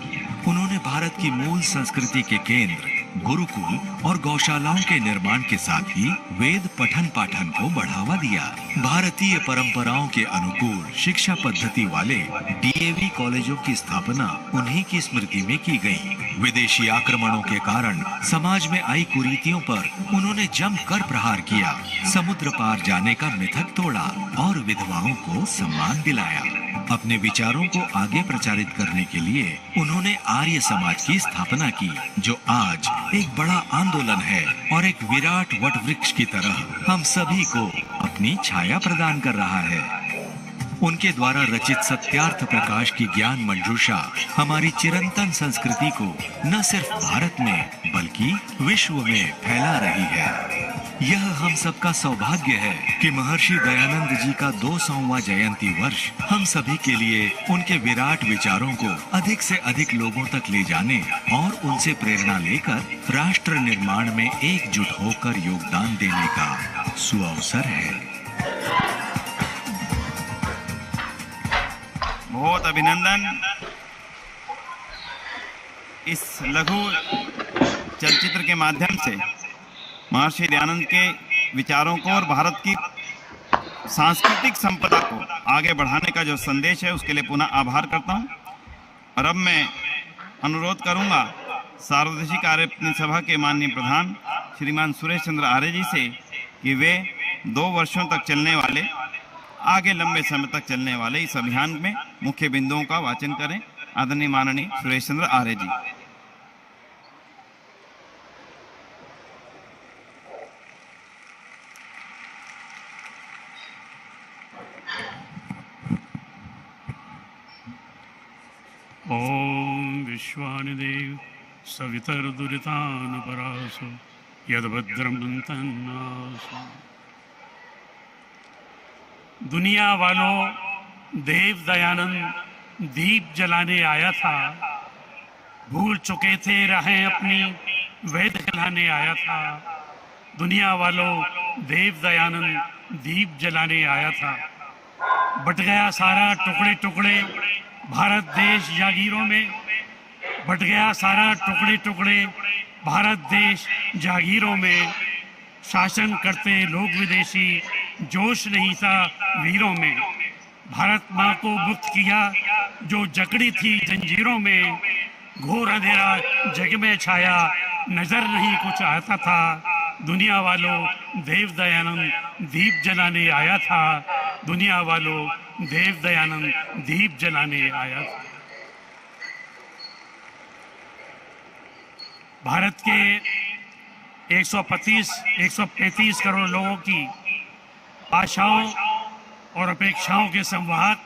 उन्होंने भारत की मूल संस्कृति के केंद्र, गुरुकुल और गौशालाओं के निर्माण के साथ ही वेद पठन पाठन को बढ़ावा दिया। भारतीय परंपराओं के अनुकूल शिक्षा पद्धति वाले डीएवी कॉलेजों की स्थापना उन्हीं की स्मृति में की गई। विदेशी आक्रमणों के कारण समाज में आई कुरीतियों पर उन्होंने जमकर प्रहार किया, समुद्र पार जाने का मिथक तोड़ा और विधवाओं को सम्मान दिलाया। अपने विचारों को आगे प्रचारित करने के लिए उन्होंने आर्य समाज की स्थापना की, जो आज एक बड़ा आंदोलन है और एक विराट वट वृक्ष की तरह हम सभी को अपनी छाया प्रदान कर रहा है। उनके द्वारा रचित सत्यार्थ प्रकाश की ज्ञान मंजूषा हमारी चिरंतन संस्कृति को न सिर्फ भारत में बल्कि विश्व में फैला रही है। यह हम सबका सौभाग्य है कि महर्षि दयानंद जी का 200वां जयंती वर्ष हम सभी के लिए उनके विराट विचारों को अधिक से अधिक लोगों तक ले जाने और उनसे प्रेरणा लेकर राष्ट्र निर्माण में एकजुट होकर योगदान देने का सुअवसर है। बहुत अभिनंदन। इस लघु चलचित्र के माध्यम से महर्षि दयानंद के विचारों को और भारत की सांस्कृतिक संपदा को आगे बढ़ाने का जो संदेश है उसके लिए पुनः आभार करता हूं। और अब मैं अनुरोध करूंगा सार्वदेशिक कार्य सभा के माननीय प्रधान श्रीमान सुरेश चंद्र आर्य जी से कि वे 2 वर्षों तक चलने वाले, आगे लंबे समय तक चलने वाले इस अभियान में मुख्य बिंदुओं का वाचन करें। आदरणीय माननीय सुरेश चंद्र आर्य जी। ओम विश्वानिदेव सवितर्दुरितानुपरासो यद्भद्रं तन्नासु। दुनिया वालों, देव दयानंद दीप जलाने आया था, भूल चुके थे राहें अपनी, वेद जलाने आया था। दुनिया वालों, देव दयानंद दीप जलाने आया था। बट गया सारा टुकड़े टुकड़े भारत देश जागीरों में, बट गया सारा टुकड़े टुकड़े भारत देश जागीरों में शासन करते लोग विदेशी, जोश नहीं था वीरों में। भारत माँ को मुक्त किया जो जकड़ी थी जंजीरों में, घोर अंधेरा जग में छाया, नजर नहीं कुछ आता था। दुनिया वालों देव दयानंद दीप जलाने आया था, दुनिया वालों देव दयानंद दीप जलाने आया था। भारत के 135 करोड़ लोगों की आशाओं और अपेक्षाओं के संवाहक,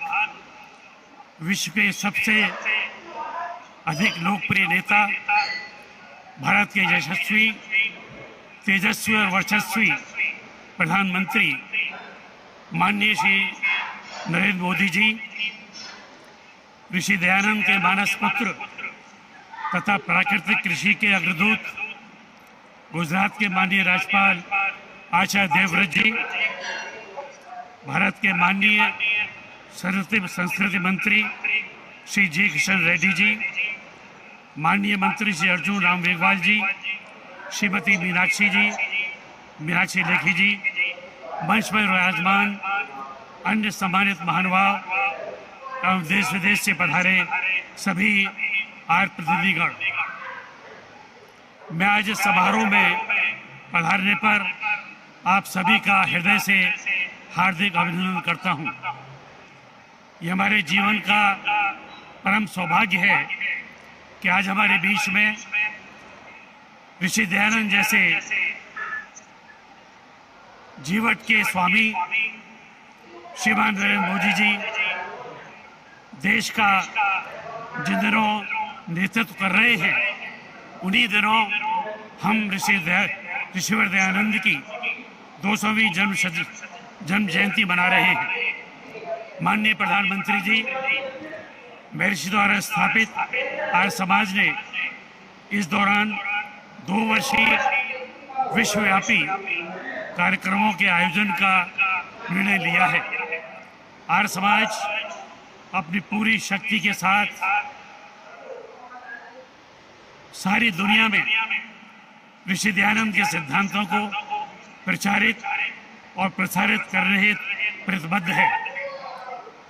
विश्व के सबसे अधिक लोकप्रिय नेता, भारत के यशस्वी, तेजस्वी और वर्चस्वी प्रधानमंत्री माननीय श्री नरेंद्र मोदी जी, ऋषि दयानंद के मानस पुत्र तथा प्राकृतिक कृषि के अग्रदूत गुजरात के माननीय राज्यपाल आचार्य देवव्रत जी, भारत के माननीय संस्कृति मंत्री श्री जी किशन रेड्डी जी, माननीय मंत्री श्री अर्जुन राम मेघवाल जी, श्रीमती मीनाक्षी लेखी जी, मंच पर विराजमान अन्य सम्मानित महानुभाव एवं देश विदेश से पधारे सभी आर्य प्रतिनिधिगण, मैं आज इस समारोह में पधारने पर आप सभी का हृदय से हार्दिक अभिनंदन करता हूं। ये हमारे जीवन का परम सौभाग्य है कि आज हमारे बीच में ऋषि दयानंद जैसे जीवट के स्वामी श्रीमान नरेंद्र मोदी जी देश का जिन दिनों नेतृत्व कर रहे हैं, उन्हीं दिनों हम ऋषिवर दयानंद की 200वीं जन्म जयंती मना रहे हैं। माननीय प्रधानमंत्री जी, महर्षि द्वारा स्थापित आर्य समाज ने इस दौरान 2 वर्षीय विश्वव्यापी कार्यक्रमों के आयोजन का निर्णय लिया है। आर्य समाज अपनी पूरी शक्ति के साथ सारी दुनिया में ऋषि दयानंद के सिद्धांतों को प्रचारित और प्रसारित करने हेतु प्रतिबद्ध है।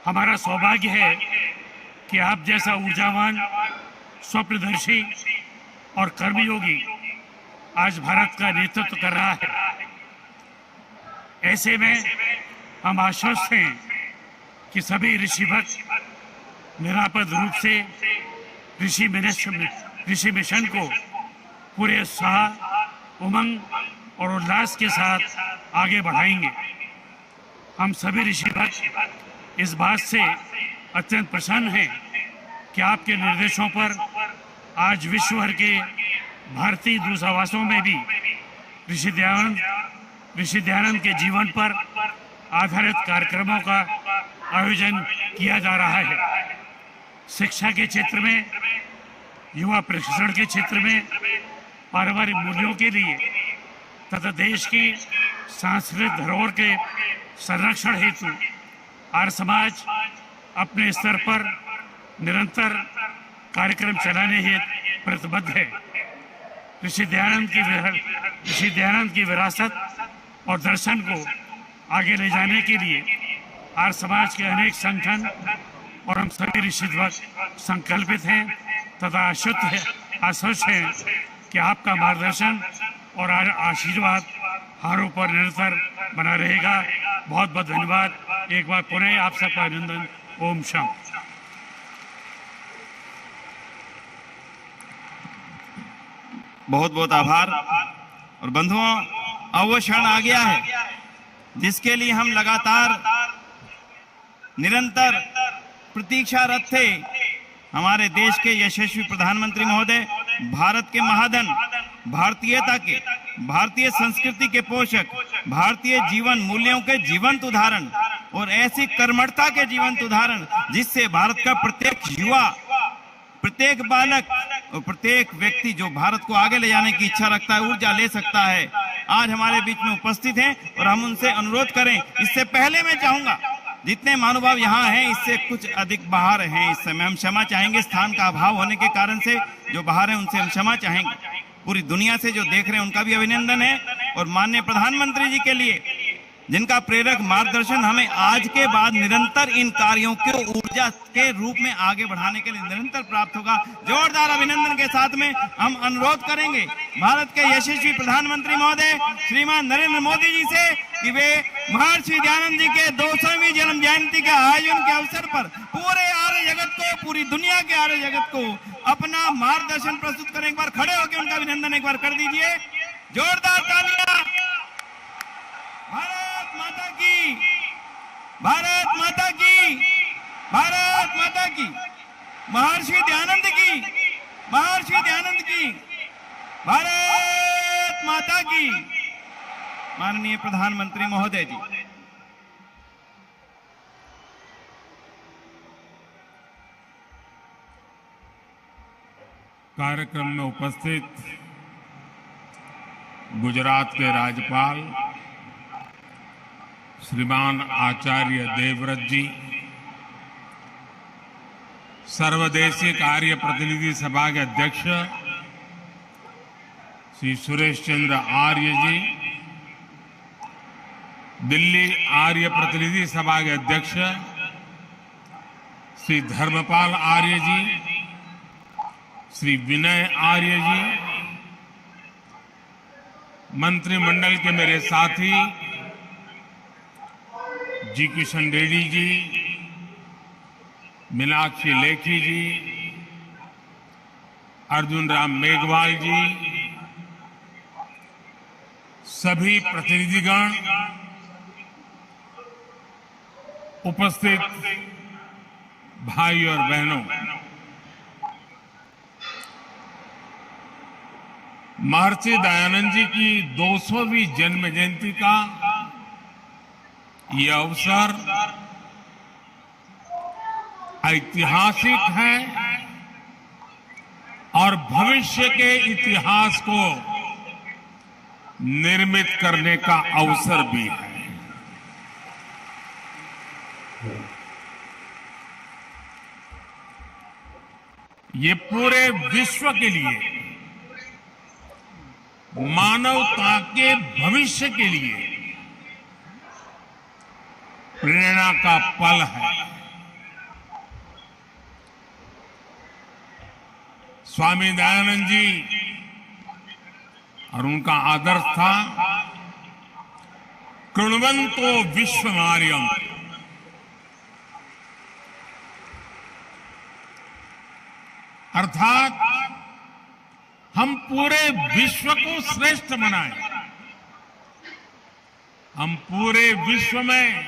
हमारा सौभाग्य है कि आप जैसा ऊर्जावान, स्वप्नदर्शी और कर्मयोगी आज भारत का नेतृत्व कर रहा है। ऐसे में हम आश्वस्त हैं कि सभी ऋषि भक्त निरापद रूप से ऋषि मिशन को पूरे उत्साह, उमंग और उल्लास के साथ आगे बढ़ाएंगे। हम सभी ऋषि भक्त इस बात से अत्यंत प्रसन्न हैं कि आपके निर्देशों पर आज विश्व भर के भारतीय दूतावासों में भी ऋषि दयानंद के जीवन पर आधारित कार्यक्रमों का आयोजन किया जा रहा है। शिक्षा के क्षेत्र में, युवा प्रशिक्षण के क्षेत्र में, पारिवारिक मूल्यों के लिए तथा देश की सांस्कृतिक धरोहर के संरक्षण हेतु आर्य समाज अपने स्तर पर निरंतर कार्यक्रम चलाने हेतु प्रतिबद्ध है। ऋषि दयानंद की विरासत और दर्शन को आगे ले जाने के लिए आर्य समाज के अनेक संगठन और हम सभी ऋषि भक्त संकल्पित हैं तथा आश्वस्त हैं कि आपका मार्गदर्शन और आशीर्वाद हमारे ऊपर निरंतर बना रहेगा। बहुत बहुत धन्यवाद। एक बार पुनः आप सबका अभिनंदन। ओम शांति। बहुत बहुत आभार। और बंधुओं, अब वो क्षण आ गया है जिसके लिए हम लगातार निरंतर प्रतीक्षारत थे। हमारे देश के यशस्वी प्रधानमंत्री महोदय, भारत के महाधन, भारतीयता के, भारतीय संस्कृति के पोषक, भारतीय जीवन मूल्यों के जीवंत उदाहरण और ऐसी कर्मठता के जीवंत उदाहरण जिससे भारत का प्रत्येक युवा, प्रत्येक बालक और प्रत्येक व्यक्ति जो भारत को आगे ले जाने की इच्छा रखता है, ऊर्जा ले सकता है, आज हमारे बीच में उपस्थित हैं और हम उनसे अनुरोध करें। इससे पहले मैं चाहूंगा, जितने महानुभाव यहाँ हैं इससे कुछ अधिक बाहर हैं, इस समय हम क्षमा चाहेंगे स्थान का अभाव होने के कारण से। जो बाहर हैं उनसे हम क्षमा चाहेंगे। पूरी दुनिया से जो देख रहे हैं उनका भी अभिनंदन है। और माननीय प्रधानमंत्री जी के लिए, जिनका प्रेरक मार्गदर्शन हमें आज के बाद निरंतर इन कार्यों को ऊर्जा के रूप में आगे बढ़ाने के लिए निरंतर प्राप्त होगा। जोरदार अभिनंदन के साथ में हम अनुरोध करेंगे भारत के यशस्वी प्रधानमंत्री महोदय श्रीमान नरेंद्र मोदी जी से कि वे महर्षि दयानंद जी के 200वीं जन्म जयंती के आयोजन के अवसर पर पूरे आर्य जगत को, पूरी दुनिया के आर्य जगत को अपना मार्गदर्शन प्रस्तुत करें। एक बार खड़े होकर उनका अभिनंदन एक बार कर दीजिए। जोरदार तालियां। भारत माता की, भारत माता की, भारत माता की, महर्षि दयानंद की, महर्षि दयानंद की, भारत माता की। माननीय प्रधानमंत्री महोदय जी, कार्यक्रम में उपस्थित गुजरात के राज्यपाल श्रीमान आचार्य देवव्रत जी, सर्वदेशीय कार्य प्रतिनिधि सभा के अध्यक्ष श्री सुरेश चंद्र आर्य जी, दिल्ली आर्य प्रतिनिधि सभा के अध्यक्ष श्री धर्मपाल आर्य जी, श्री विनय आर्य जी, मंत्रिमंडल के मेरे साथी जी किशन रेड्डी जी, मीनाक्षी लेखी जी, अर्जुन राम मेघवाल जी, सभी प्रतिनिधिगण, उपस्थित भाई और बहनों, महर्षि दयानंद जी की 200वीं जन्म जयंती का ये अवसर ऐतिहासिक है और भविष्य के इतिहास को निर्मित करने का अवसर भी है। ये पूरे विश्व के लिए, मानवता के भविष्य के लिए प्रेरणा का पल है। स्वामी दयानंद जी और उनका आदर्श था कृण्वन्तो विश्वमार्यम, अर्थात हम पूरे विश्व को श्रेष्ठ बनाएं, हम पूरे विश्व में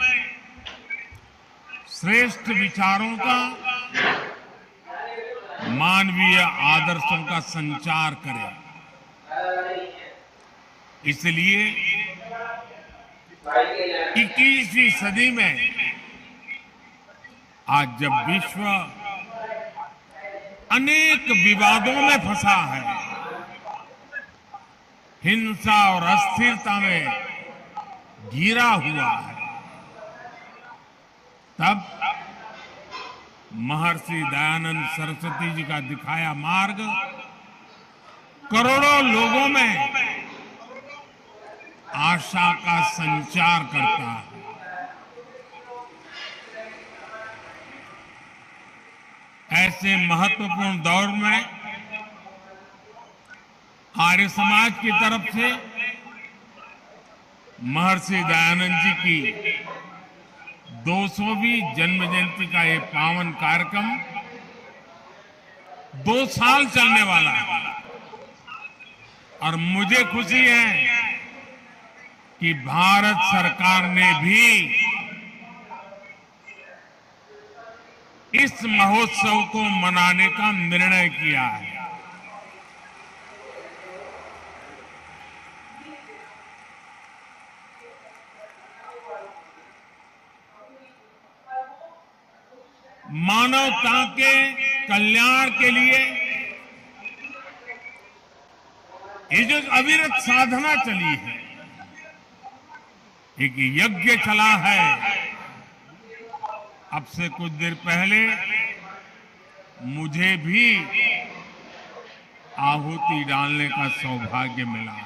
श्रेष्ठ विचारों का, मानवीय आदर्शों का संचार करें। इसलिए 21वीं सदी में आज जब विश्व अनेक विवादों में फंसा है, हिंसा और अस्थिरता में घिरा हुआ है, तब महर्षि दयानंद सरस्वती जी का दिखाया मार्ग करोड़ों लोगों में आशा का संचार करता है। ऐसे महत्वपूर्ण दौर में आर्य समाज की तरफ से महर्षि दयानंद जी की 200वीं जन्म जयंती का ये पावन कार्यक्रम 2 साल चलने वाला है और मुझे खुशी है कि भारत सरकार ने भी इस महोत्सव को मनाने का निर्णय किया है। मानवता के कल्याण के लिए ये जो अविरत साधना चली है, एक यज्ञ चला है। अब से कुछ देर पहले मुझे भी आहुति डालने का सौभाग्य मिला।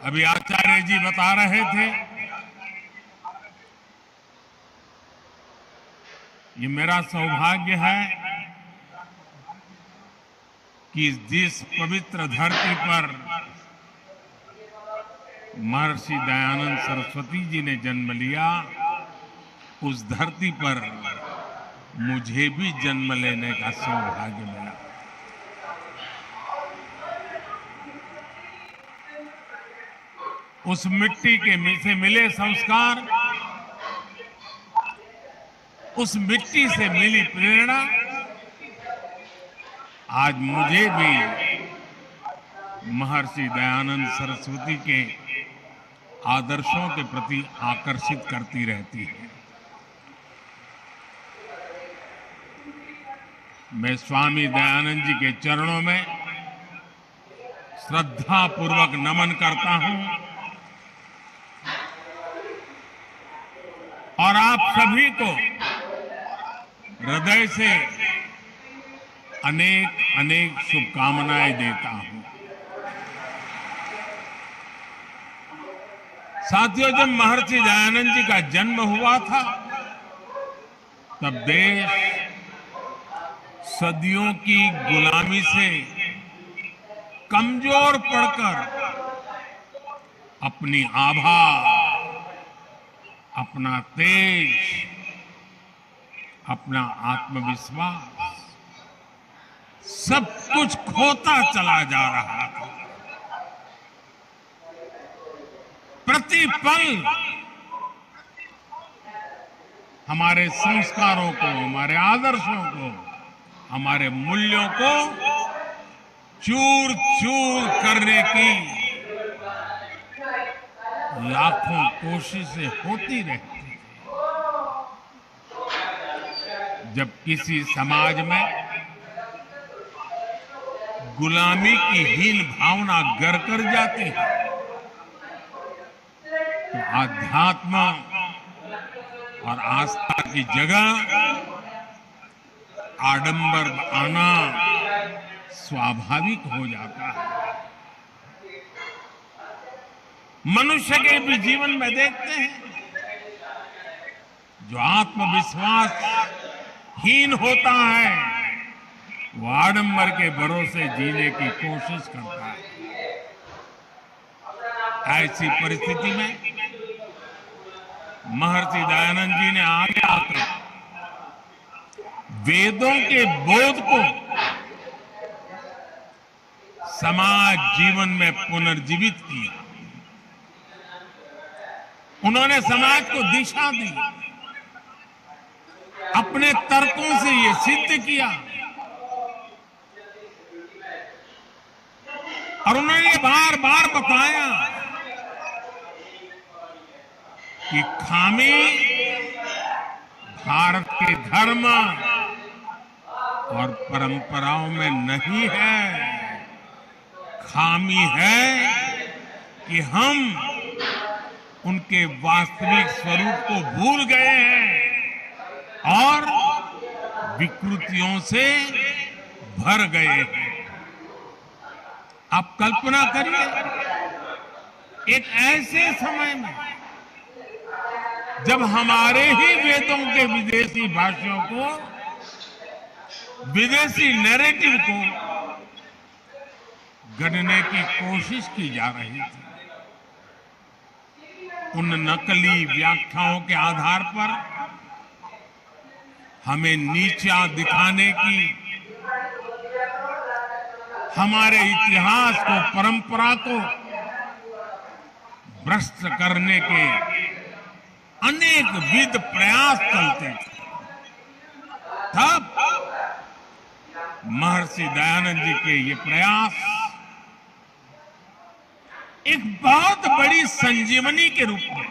अभी आचार्य जी बता रहे थे, ये मेरा सौभाग्य है कि जिस पवित्र धरती पर महर्षि दयानंद सरस्वती जी ने जन्म लिया, उस धरती पर मुझे भी जन्म लेने का सौभाग्य मिला। उस मिट्टी के से मिले संस्कार, उस मिट्टी से मिली प्रेरणा आज मुझे भी महर्षि दयानंद सरस्वती के आदर्शों के प्रति आकर्षित करती रहती है। मैं स्वामी दयानंद जी के चरणों में श्रद्धा पूर्वक नमन करता हूं और आप सभी को हृदय से अनेक अनेक शुभकामनाएं देता हूं। साथियों, जब महर्षि दयानंद जी का जन्म हुआ था तब देश सदियों की गुलामी से कमजोर पड़कर अपनी आभा, अपना तेज, अपना आत्मविश्वास सब कुछ खोता चला जा रहा था। प्रति पल हमारे संस्कारों को, हमारे आदर्शों को, हमारे मूल्यों को चूर चूर करने की लाखों कोशिशें होती रहती हैं। जब किसी समाज में गुलामी की हीन भावना घर कर जाती है तो आध्यात्म और आस्था की जगह आडंबर आना स्वाभाविक हो जाता है। मनुष्य के भी जीवन में देखते हैं, जो आत्मविश्वास हीन होता है वो आडंबर के भरोसे जीने की कोशिश करता है। ऐसी परिस्थिति में महर्षि दयानंद जी ने आगे आकर वेदों के बोध को समाज जीवन में पुनर्जीवित किया। उन्होंने समाज को दिशा दी, अपने तर्कों से ये सिद्ध किया और उन्होंने बार बार बताया कि खामी भारत के धर्म और परंपराओं में नहीं है, खामी है कि हम उनके वास्तविक स्वरूप को भूल गए हैं और विकृतियों से भर गए हैं। आप कल्पना करिए, एक ऐसे समय में जब हमारे ही वेदों के विदेशी भाषाओं को, विदेशी नैरेटिव को गढ़ने की कोशिश की जा रही थी, उन नकली व्याख्याओं के आधार पर हमें नीचा दिखाने की, हमारे इतिहास को, परंपरा को भ्रष्ट करने के अनेक विध प्रयास चलते थे। तब महर्षि दयानंद जी के ये प्रयास एक बहुत बड़ी संजीवनी के रूप में,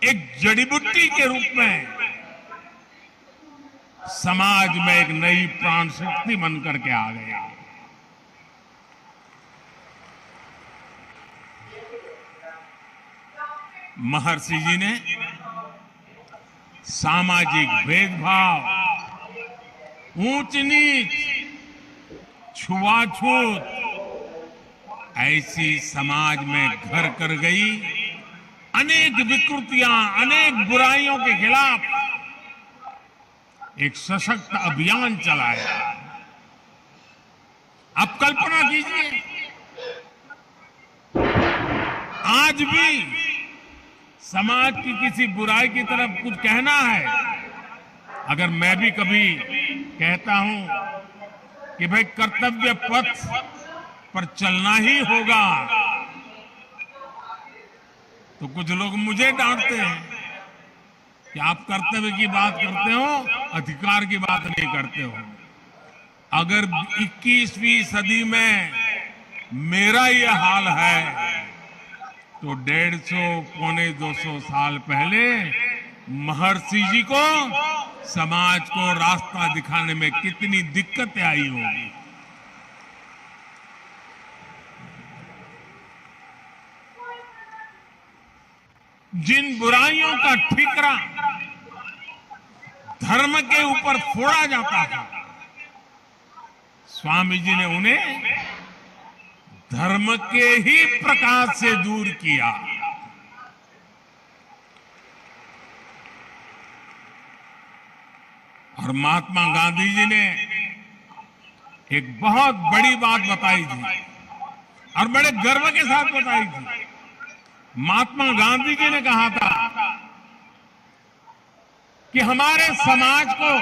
एक जड़ी बूटी के रूप में समाज में एक नई प्राण शक्ति बन करके आ गए। महर्षि जी ने सामाजिक भेदभाव, ऊंच नीच, छुआछूत ऐसी समाज में घर कर गई। अनेक विकृतियां, अनेक बुराइयों के खिलाफ एक सशक्त अभियान चलाया। अब कल्पना कीजिए, आज भी समाज की किसी बुराई की तरफ कुछ कहना है, अगर मैं भी कभी कहता हूं कि भाई कर्तव्य पथ पर चलना ही होगा, तो कुछ लोग मुझे डांटते हैं कि आप कर्तव्य की बात करते हो, अधिकार की बात नहीं करते हो। अगर 21वीं सदी में मेरा ये हाल है, तो 150 पौने 200 साल पहले महर्षि जी को समाज को रास्ता दिखाने में कितनी दिक्कतें आई होगी। जिन बुराइयों का ठीकरा धर्म के ऊपर फोड़ा जाता था, स्वामी जी ने उन्हें धर्म के ही प्रकाश से दूर किया। और महात्मा गांधी जी ने एक बहुत बड़ी बात बताई थी और बड़े गर्व के साथ बताई थी। महात्मा गांधी जी ने कहा था कि हमारे समाज को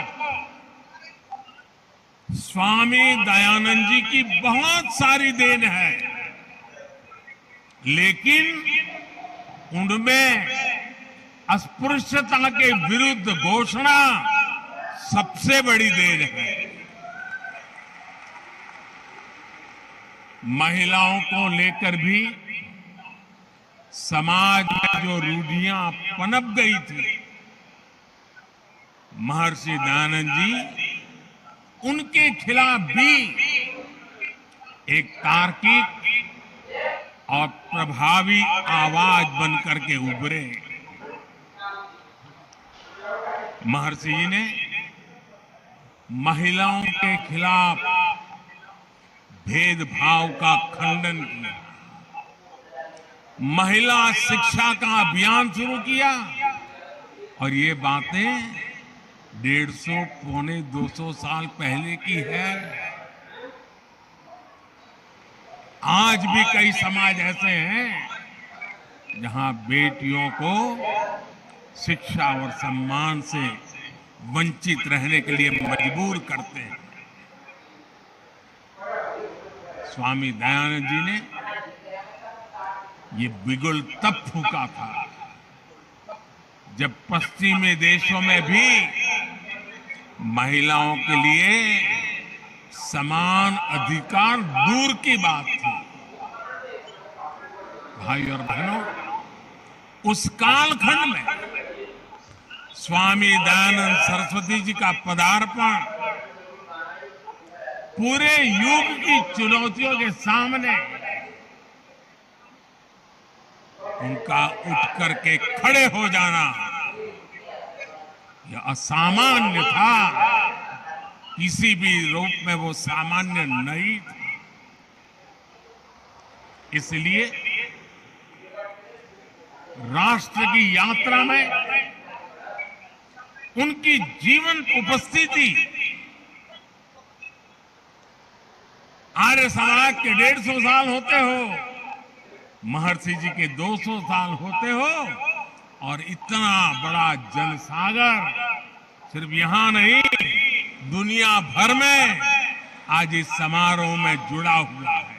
स्वामी दयानंद जी की बहुत सारी देन है, लेकिन उनमें अस्पृश्यता के विरुद्ध घोषणा सबसे बड़ी देन है। महिलाओं को लेकर भी समाज में जो रूढ़ियां पनप गई थी, महर्षि दयानंद जी उनके खिलाफ भी एक तार्किक और प्रभावी आवाज बनकर के उभरे। महर्षि जी ने महिलाओं के खिलाफ भेदभाव का खंडन किया, महिला शिक्षा का अभियान शुरू किया, और ये बातें 150 पौने 200 साल पहले की है। आज भी कई समाज ऐसे हैं जहां बेटियों को शिक्षा और सम्मान से वंचित रहने के लिए मजबूर करते हैं। स्वामी दयानंद जी ने ये बिगुल तब फूंका था जब पश्चिमी देशों में भी महिलाओं के लिए समान अधिकार दूर की बात थी। भाई और बहनों, उस कालखंड में स्वामी दयानंद सरस्वती जी का पदार्पण पूरे युग की चुनौतियों के सामने उनका उठ करके खड़े हो जाना यह असामान्य था। किसी भी रूप में वो सामान्य नहीं था। इसलिए राष्ट्र की यात्रा में उनकी जीवन उपस्थिति आर्य समाज के 150 साल होते हो, महर्षि जी के 200 साल होते हो, और इतना बड़ा जनसागर सिर्फ यहां नहीं, दुनिया भर में आज इस समारोह में जुड़ा हुआ है।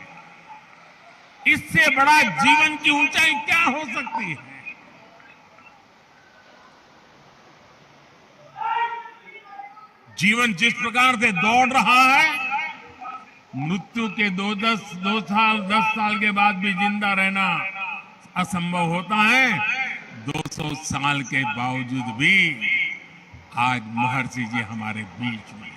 इससे बड़ा जीवन की ऊंचाई क्या हो सकती है? जीवन जिस प्रकार से दौड़ रहा है, मृत्यु के 10 साल के बाद भी जिंदा रहना असंभव होता है। 200 साल के बावजूद भी आज महर्षि जी हमारे बीच में।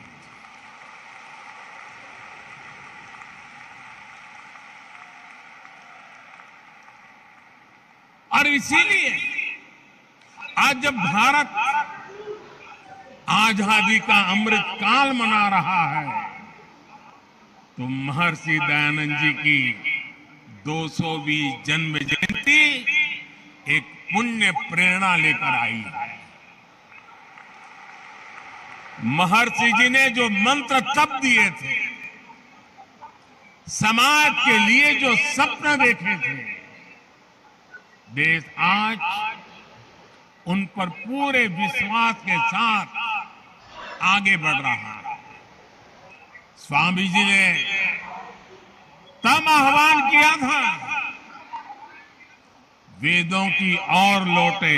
और इसीलिए आज जब भारत आजादी का अमृत काल मना रहा है, तो महर्षि दयानंद जी की 200वीं जन्म जयंती एक पुण्य प्रेरणा लेकर आई है। महर्षि जी ने जो मंत्र तप दिए थे, समाज के लिए जो सपने देखे थे, देश आज उन पर पूरे विश्वास के साथ आगे बढ़ रहा है। स्वामी जी ने तब आह्वान किया था, वेदों की ओर लौटे।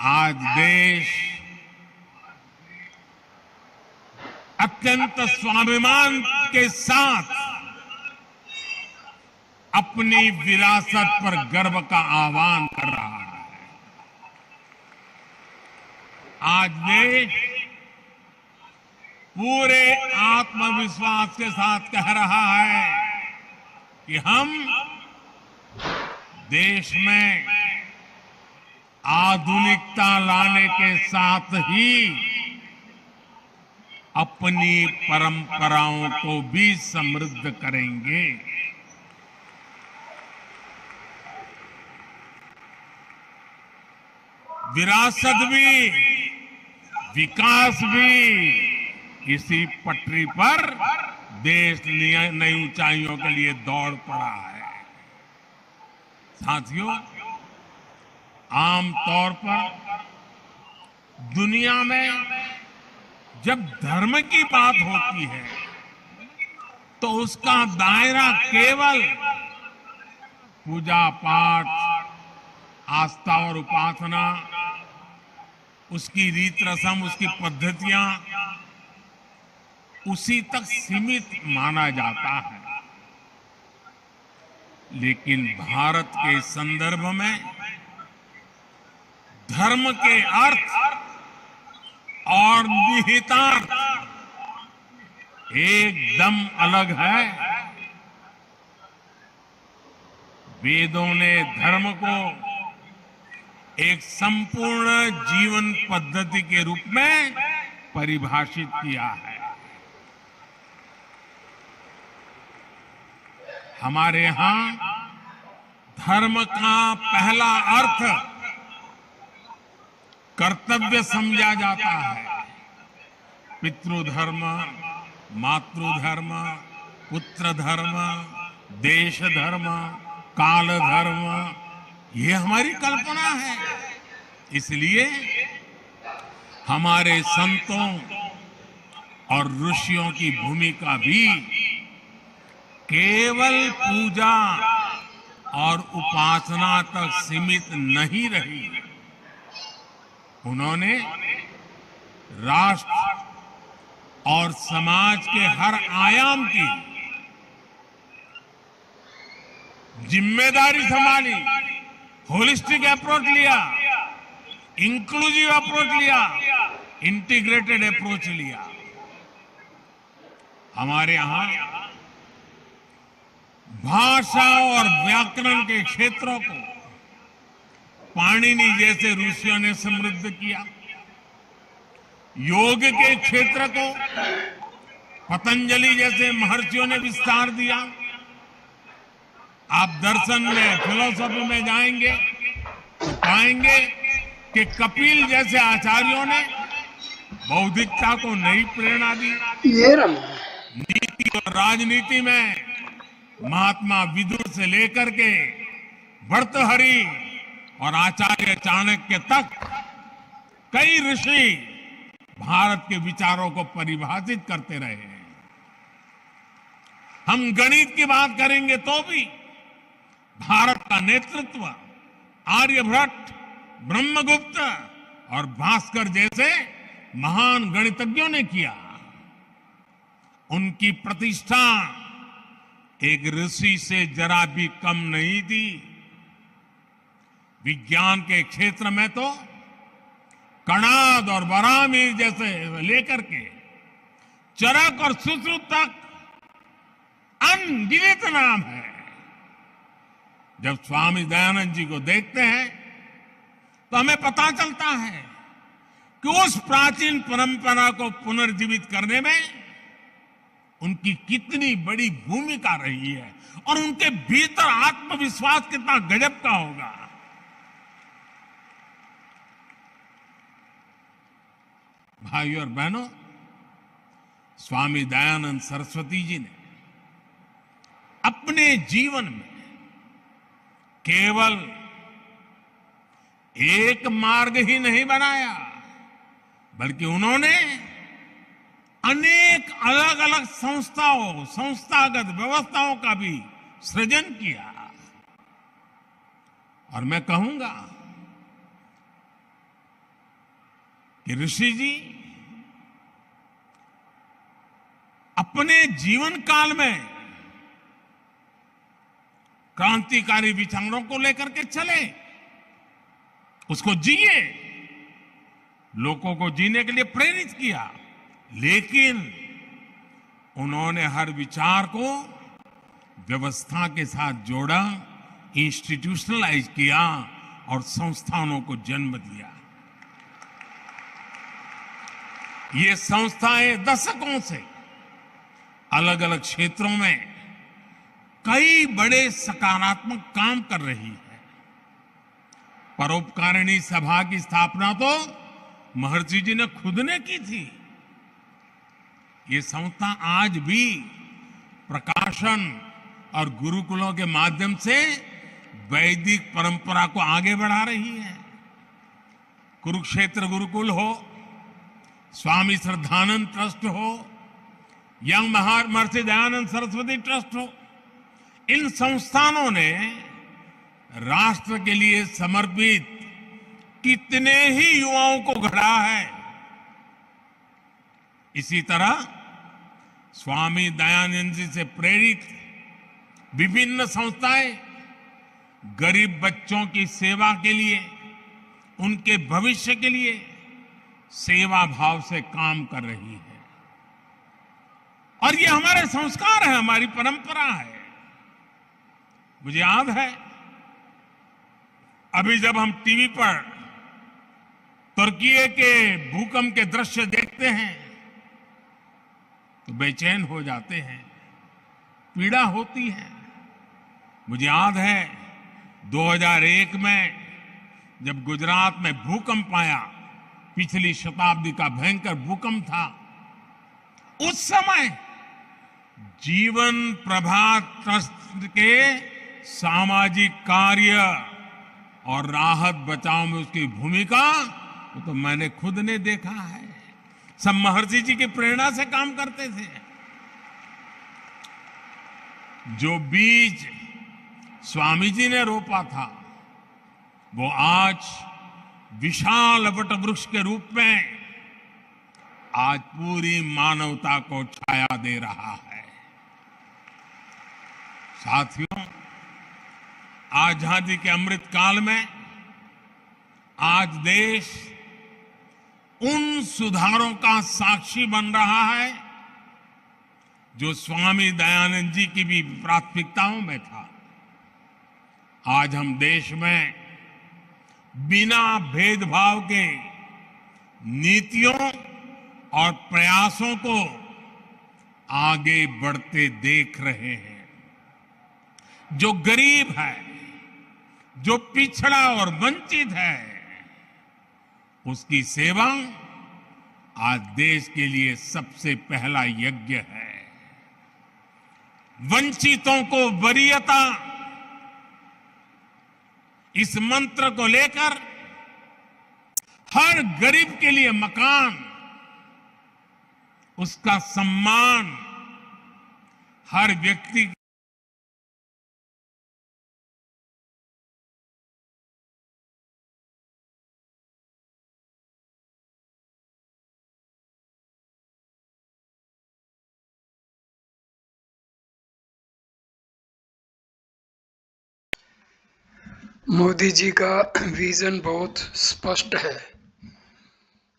आज देश अत्यंत स्वाभिमान के साथ अपनी विरासत पर गर्व का आह्वान कर रहा है। आज देश पूरे आत्मविश्वास के साथ कह रहा है कि हम देश में आधुनिकता लाने के साथ ही अपनी परंपराओं को भी समृद्ध करेंगे। विरासत भी, विकास भी, इसी पटरी पर देश नई ऊंचाइयों के लिए दौड़ पड़ा है। साथियों, आमतौर पर दुनिया में जब धर्म की बात होती है तो उसका दायरा केवल पूजा पाठ, आस्था और उपासना, उसकी रीत रस्म, उसकी पद्धतियां, उसी तक सीमित माना जाता है। लेकिन भारत के संदर्भ में धर्म के अर्थ और निहितार्थ एकदम अलग है। वेदों ने धर्म को एक संपूर्ण जीवन पद्धति के रूप में परिभाषित किया है। हमारे यहां धर्म का पहला अर्थ कर्तव्य समझा जाता है। पितृधर्म, मातृधर्म, पुत्र धर्म, देश धर्म, काल धर्म, ये हमारी कल्पना है। इसलिए हमारे संतों और ऋषियों की भूमिका भी केवल पूजा और उपासना तक सीमित नहीं रही। उन्होंने राष्ट्र और समाज के हर आयाम की जिम्मेदारी संभाली, होलिस्टिक अप्रोच लिया, इंक्लूसिव अप्रोच लिया, इंटीग्रेटेड अप्रोच लिया। हमारे यहां भाषा और व्याकरण के क्षेत्रों को पाणिनि जैसे ऋषियों ने समृद्ध किया। योग के क्षेत्र को पतंजलि जैसे महर्षियों ने विस्तार दिया। आप दर्शन में, फिलोसॉफी में जाएंगे तो पाएंगे कि कपिल जैसे आचार्यों ने बौद्धिकता को नई प्रेरणा दी। नीति और राजनीति में महात्मा विदुर से लेकर के भर्तृहरि और आचार्य चाणक्य तक कई ऋषि भारत के विचारों को परिभाषित करते रहे हैं। हम गणित की बात करेंगे तो भी भारत का नेतृत्व आर्यभट्ट, ब्रह्मगुप्त और भास्कर जैसे महान गणितज्ञों ने किया। उनकी प्रतिष्ठा एक ऋषि से जरा भी कम नहीं थी। विज्ञान के क्षेत्र में तो कणाद और बरामीर जैसे लेकर के चरक और सुश्रुत तक अनगिनत नाम है। जब स्वामी दयानंद जी को देखते हैं तो हमें पता चलता है कि उस प्राचीन परंपरा को पुनर्जीवित करने में उनकी कितनी बड़ी भूमिका रही है और उनके भीतर आत्मविश्वास कितना गजब का होगा। भाइयों और बहनों, स्वामी दयानंद सरस्वती जी ने अपने जीवन में केवल एक मार्ग ही नहीं बनाया, बल्कि उन्होंने अनेक अलग अलग संस्थागत व्यवस्थाओं का भी सृजन किया। और मैं कहूंगा कि ऋषि जी अपने जीवन काल में क्रांतिकारी विचारों को लेकर के चले, उसको जिए, लोगों को जीने के लिए प्रेरित किया, लेकिन उन्होंने हर विचार को व्यवस्था के साथ जोड़ा, इंस्टीट्यूशनलाइज किया और संस्थानों को जन्म दिया। ये संस्थाएं दशकों से अलग अलग क्षेत्रों में कई बड़े सकारात्मक काम कर रही है। परोपकारिणी सभा की स्थापना तो महर्षि जी ने खुद ने की थी। ये संस्था आज भी प्रकाशन और गुरुकुलों के माध्यम से वैदिक परंपरा को आगे बढ़ा रही है। कुरुक्षेत्र गुरुकुल हो, स्वामी श्रद्धानंद ट्रस्ट हो, यंग महर्षि दयानंद सरस्वती ट्रस्ट हो, इन संस्थानों ने राष्ट्र के लिए समर्पित कितने ही युवाओं को गढ़ा है। इसी तरह स्वामी दयानंद जी से प्रेरित विभिन्न संस्थाएं गरीब बच्चों की सेवा के लिए, उनके भविष्य के लिए सेवा भाव से काम कर रही है। और ये हमारे संस्कार है, हमारी परंपरा है। मुझे याद है, अभी जब हम टीवी पर तुर्की के भूकंप के दृश्य देखते हैं तो बेचैन हो जाते हैं, पीड़ा होती है। मुझे याद है 2001 में जब गुजरात में भूकंप आया, पिछली शताब्दी का भयंकर भूकंप था, उस समय जीवन प्रभा ट्रस्ट के सामाजिक कार्य और राहत बचाव में उसकी भूमिका तो मैंने खुद ने देखा है। सब महर्षि जी की प्रेरणा से काम करते थे। जो बीज स्वामी जी ने रोपा था वो आज विशाल वट वृक्ष के रूप में आज पूरी मानवता को छाया दे रहा है। साथियों, आजादी के अमृत काल में आज देश उन सुधारों का साक्षी बन रहा है जो स्वामी दयानंद जी की भी प्राथमिकताओं में था। आज हम देश में बिना भेदभाव के नीतियों और प्रयासों को आगे बढ़ते देख रहे हैं। जो गरीब है, जो पिछड़ा और वंचित है, उसकी सेवा आज देश के लिए सबसे पहला यज्ञ है। वंचितों को वरीयता, इस मंत्र को लेकर हर गरीब के लिए मकान, उसका सम्मान, हर व्यक्ति मोदी जी का विजन बहुत स्पष्ट है।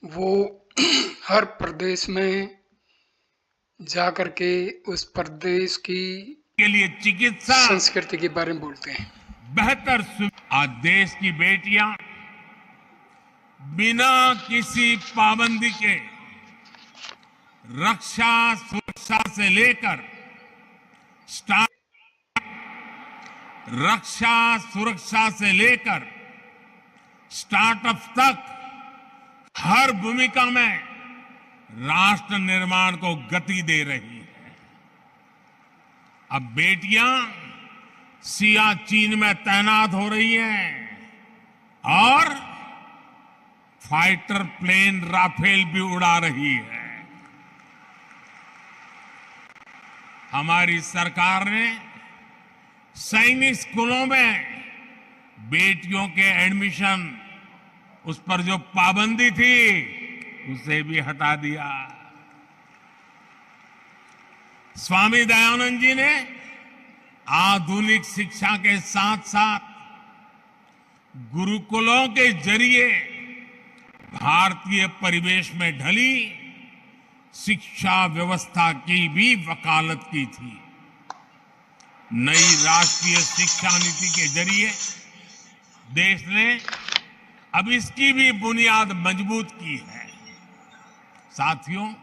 वो हर प्रदेश में जाकर के उस प्रदेश की के लिए चिकित्सा संस्कृति के बारे में बोलते हैं। बेहतर आज देश की बेटियां बिना किसी पाबंदी के रक्षा सुरक्षा से लेकर स्टार्टअप तक हर भूमिका में राष्ट्र निर्माण को गति दे रही है। अब बेटियां सियाचिन में तैनात हो रही हैं और फाइटर प्लेन राफेल भी उड़ा रही है। हमारी सरकार ने सैनिक स्कूलों में बेटियों के एडमिशन, उस पर जो पाबंदी थी उसे भी हटा दिया। स्वामी दयानंद जी ने आधुनिक शिक्षा के साथ साथ गुरुकुलों के जरिए भारतीय परिवेश में ढली शिक्षा व्यवस्था की भी वकालत की थी। नई राष्ट्रीय शिक्षा नीति के जरिए देश ने अब इसकी भी बुनियाद मजबूत की है। साथियों,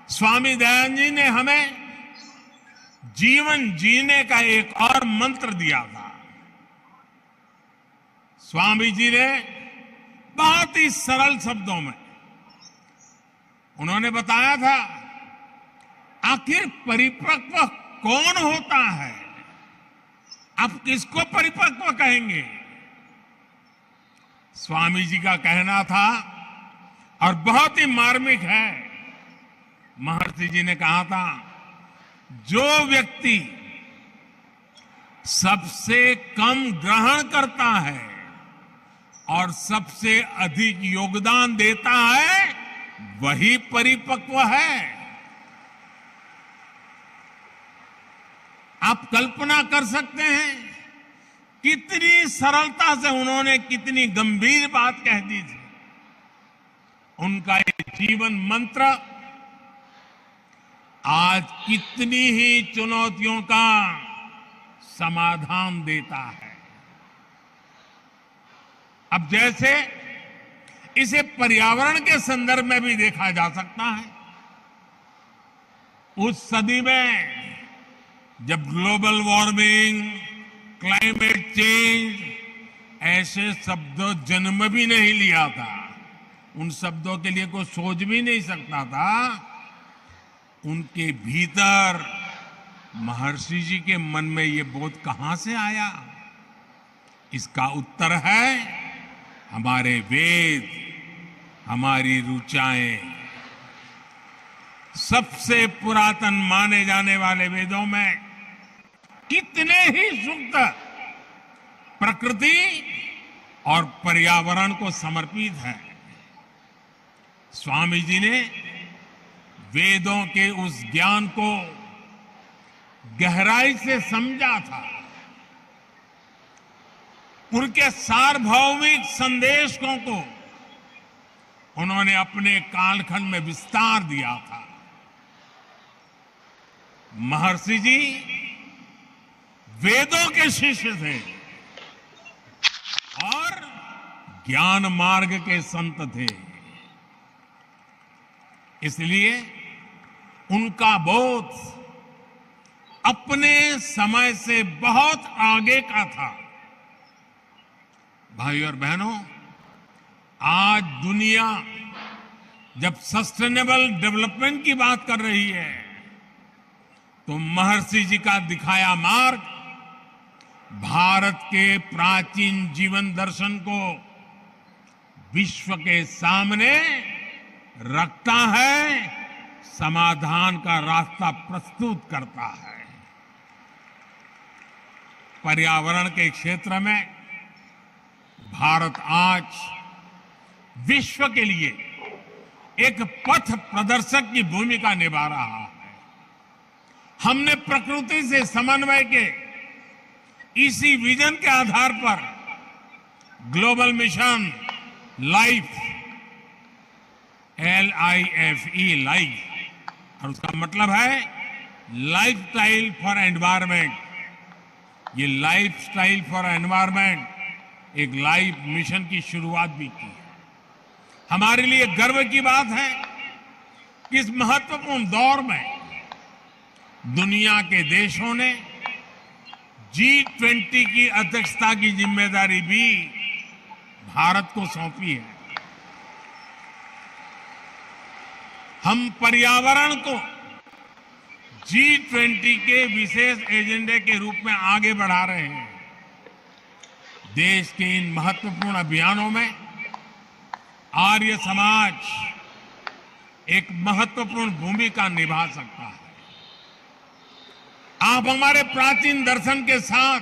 स्वामी दयानंद जी ने हमें जीवन जीने का एक और मंत्र दिया था। स्वामी जी ने बहुत ही सरल शब्दों में उन्होंने बताया था, आखिर परिपक्व कौन होता है? आप किसको परिपक्व कहेंगे? स्वामी जी का कहना था और बहुत ही मार्मिक है। महर्षि जी ने कहा था, जो व्यक्ति सबसे कम ग्रहण करता है और सबसे अधिक योगदान देता है, वही परिपक्व है। आप कल्पना कर सकते हैं कितनी सरलता से उन्होंने कितनी गंभीर बात कह दी थी। उनका ये जीवन मंत्र आज कितनी ही चुनौतियों का समाधान देता है। अब जैसे इसे पर्यावरण के संदर्भ में भी देखा जा सकता है। उस सदी में जब ग्लोबल वार्मिंग, क्लाइमेट चेंज ऐसे शब्द जन्म भी नहीं लिया था, उन शब्दों के लिए कोई सोच भी नहीं सकता था, उनके भीतर महर्षि जी के मन में ये बोध कहां से आया? इसका उत्तर है हमारे वेद, हमारी ऋचाएं। सबसे पुरातन माने जाने वाले वेदों में कितने ही सूक्त प्रकृति और पर्यावरण को समर्पित है। स्वामी जी ने वेदों के उस ज्ञान को गहराई से समझा था। उनके सार्वभौमिक संदेशों को उन्होंने अपने कालखंड में विस्तार दिया था। महर्षि जी वेदों के शिष्य थे और ज्ञान मार्ग के संत थे। इसलिए उनका बोध अपने समय से बहुत आगे का था। भाई और बहनों, आज दुनिया जब सस्टेनेबल डेवलपमेंट की बात कर रही है, तो महर्षि जी का दिखाया मार्ग भारत के प्राचीन जीवन दर्शन को विश्व के सामने रखता है, समाधान का रास्ता प्रस्तुत करता है। पर्यावरण के क्षेत्र में भारत आज विश्व के लिए एक पथ प्रदर्शक की भूमिका निभा रहा है। हमने प्रकृति से समन्वय के इसी विजन के आधार पर global mission life, LIFE, life, और उसका मतलब है लाइफस्टाइल फॉर एनवायरमेंट। ये लाइफस्टाइल फॉर एनवायरमेंट एक लाइफ मिशन की शुरुआत भी की है। हमारे लिए गर्व की बात है कि इस महत्वपूर्ण दौर में दुनिया के देशों ने G20 की अध्यक्षता की जिम्मेदारी भी भारत को सौंपी है। हम पर्यावरण को G20 के विशेष एजेंडे के रूप में आगे बढ़ा रहे हैं। देश के इन महत्वपूर्ण अभियानों में आर्य समाज एक महत्वपूर्ण भूमिका निभा सकता है। आप हमारे प्राचीन दर्शन के साथ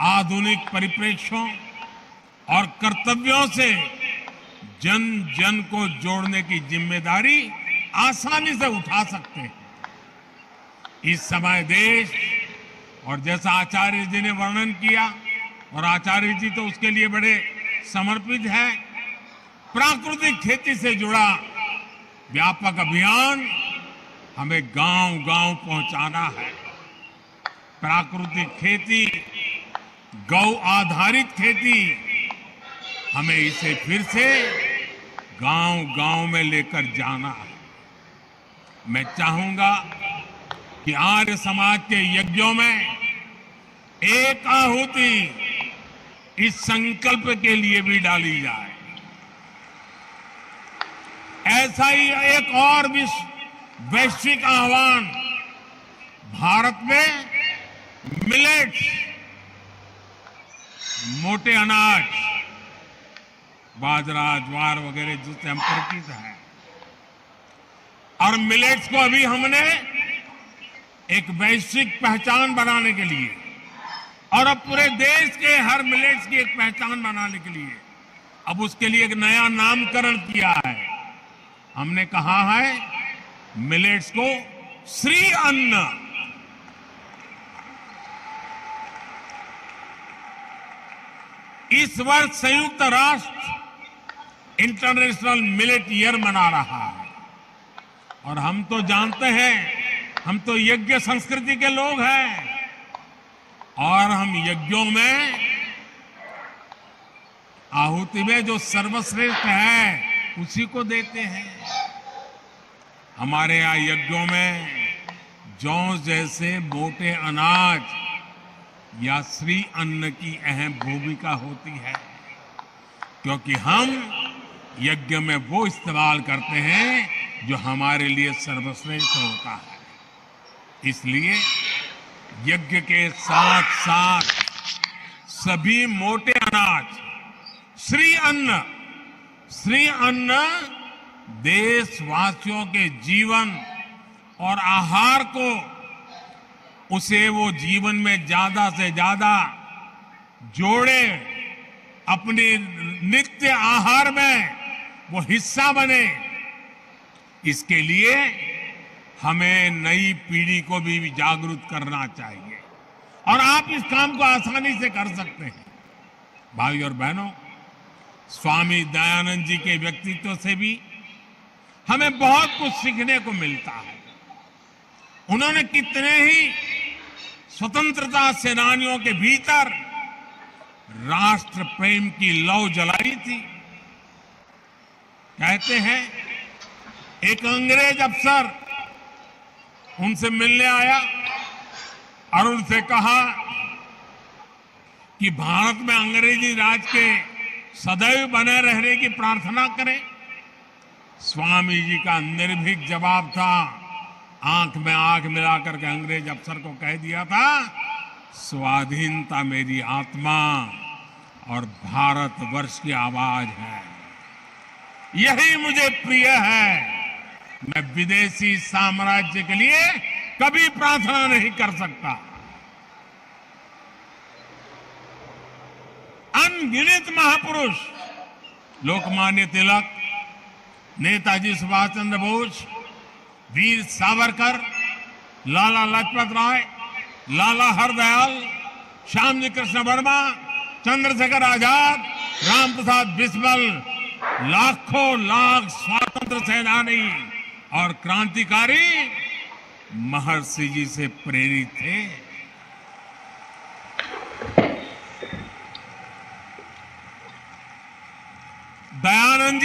आधुनिक परिप्रेक्ष्यों और कर्तव्यों से जन जन को जोड़ने की जिम्मेदारी आसानी से उठा सकते हैं। इस समय देश, और जैसा आचार्य जी ने वर्णन किया, और आचार्य जी तो उसके लिए बड़े समर्पित है, प्राकृतिक खेती से जुड़ा व्यापक अभियान हमें गांव-गांव पहुंचाना है। प्राकृतिक खेती, गौ आधारित खेती, हमें इसे फिर से गांव-गांव में लेकर जाना है। मैं चाहूंगा कि आर्य समाज के यज्ञों में एक आहुति इस संकल्प के लिए भी डाली जाए। ऐसा ही एक और वैश्विक आह्वान भारत में मिलेट्स, मोटे अनाज, बाजरा, ज्वार वगैरह जिससे हम परिचित हैं, और मिलेट्स को अभी हमने एक वैश्विक पहचान बनाने के लिए, और अब पूरे देश के हर मिलेट्स की एक पहचान बनाने के लिए अब उसके लिए एक नया नामकरण किया है। हमने कहा है मिलेट्स को श्री अन्न। इस वर्ष संयुक्त राष्ट्र इंटरनेशनल मिलेट ईयर मना रहा है, और हम तो जानते हैं, हम तो यज्ञ संस्कृति के लोग हैं, और हम यज्ञों में आहुति में जो सर्वश्रेष्ठ है उसी को देते हैं। हमारे यहाँ यज्ञों में जौ जैसे मोटे अनाज या श्री अन्न की अहम भूमिका होती है, क्योंकि हम यज्ञ में वो इस्तेमाल करते हैं जो हमारे लिए सर्वश्रेष्ठ होता है। इसलिए यज्ञ के साथ साथ सभी मोटे अनाज, श्री अन्न देशवासियों के जीवन और आहार को, उसे वो जीवन में ज्यादा से ज्यादा जोड़े, अपने नित्य आहार में वो हिस्सा बने। इसके लिए हमें नई पीढ़ी को भी जागरूक करना चाहिए, और आप इस काम को आसानी से कर सकते हैं। भाई और बहनों, स्वामी दयानंद जी के व्यक्तित्व से भी हमें बहुत कुछ सीखने को मिलता है। उन्होंने कितने ही स्वतंत्रता सेनानियों के भीतर राष्ट्र प्रेम की लौ जलाई थी। कहते हैं एक अंग्रेज अफसर उनसे मिलने आया और उनसे कहा कि भारत में अंग्रेजी राज के सदैव बने रहने की प्रार्थना करें। स्वामी जी का निर्भीक जवाब था, आंख में आंख मिलाकर के अंग्रेज अफसर को कह दिया था, स्वाधीनता मेरी आत्मा और भारतवर्ष की आवाज है, यही मुझे प्रिय है। मैं विदेशी साम्राज्य के लिए कभी प्रार्थना नहीं कर सकता। अनगिनत महापुरुष, लोकमान्य तिलक, नेताजी सुभाष चंद्र बोस, वीर सावरकर, लाला लाजपत राय, लाला हरदयाल, श्यामजी कृष्ण वर्मा, चंद्रशेखर आजाद, राम प्रसाद बिस्मिल, लाखों लाख स्वातंत्र सेनानी और क्रांतिकारी महर्षि जी से प्रेरित थे। दयानंद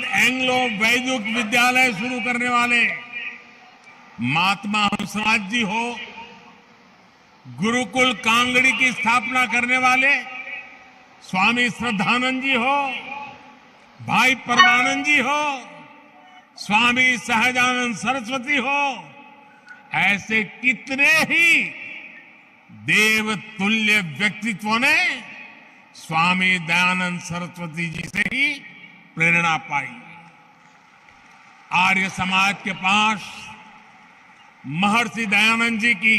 एंग्लो वैदिक विद्यालय शुरू करने वाले महात्मा हंसराज जी हो, गुरुकुल कांगड़ी की स्थापना करने वाले स्वामी श्रद्धानंद जी हो, भाई परमानंद जी हो, स्वामी सहजानंद सरस्वती हो, ऐसे कितने ही देवतुल्य व्यक्तित्वों ने स्वामी दयानंद सरस्वती जी से ही प्रेरणा पाई। आर्य समाज के पास महर्षि दयानंद जी की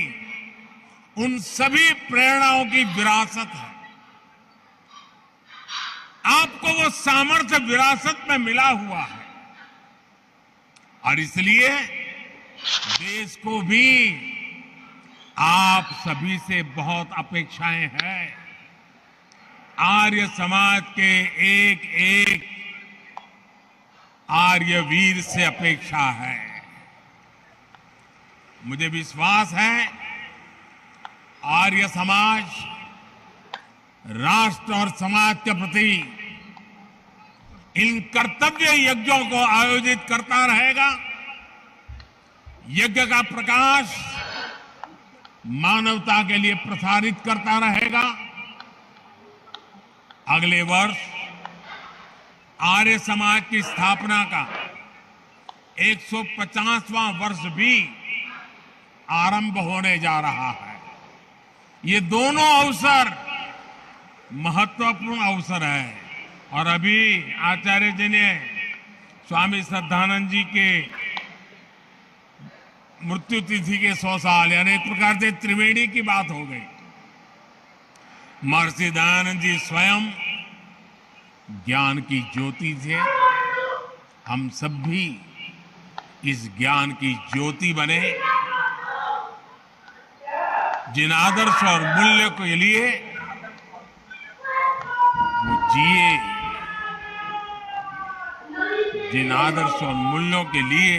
उन सभी प्रेरणाओं की विरासत है। आपको वो सामर्थ्य विरासत में मिला हुआ है और इसलिए देश को भी आप सभी से बहुत अपेक्षाएं हैं। आर्य समाज के एक एक आर्य वीर से अपेक्षा है। मुझे विश्वास है आर्य समाज राष्ट्र और समाज के प्रति इन कर्तव्य यज्ञों को आयोजित करता रहेगा। यज्ञ का प्रकाश मानवता के लिए प्रसारित करता रहेगा। अगले वर्ष आर्य समाज की स्थापना का 150वां वर्ष भी आरंभ होने जा रहा है। ये दोनों अवसर महत्वपूर्ण अवसर है और अभी आचार्य जी ने स्वामी श्रद्धानंद जी के मृत्यु तिथि के 100 साल यानी एक प्रकार से त्रिवेणी की बात हो गई। महर्षि दयानंद जी स्वयं ज्ञान की ज्योति थे। हम सब भी इस ज्ञान की ज्योति बने। जिन आदर्श और मूल्य के लिए वो जिए, जिन आदर्श और मूल्यों के लिए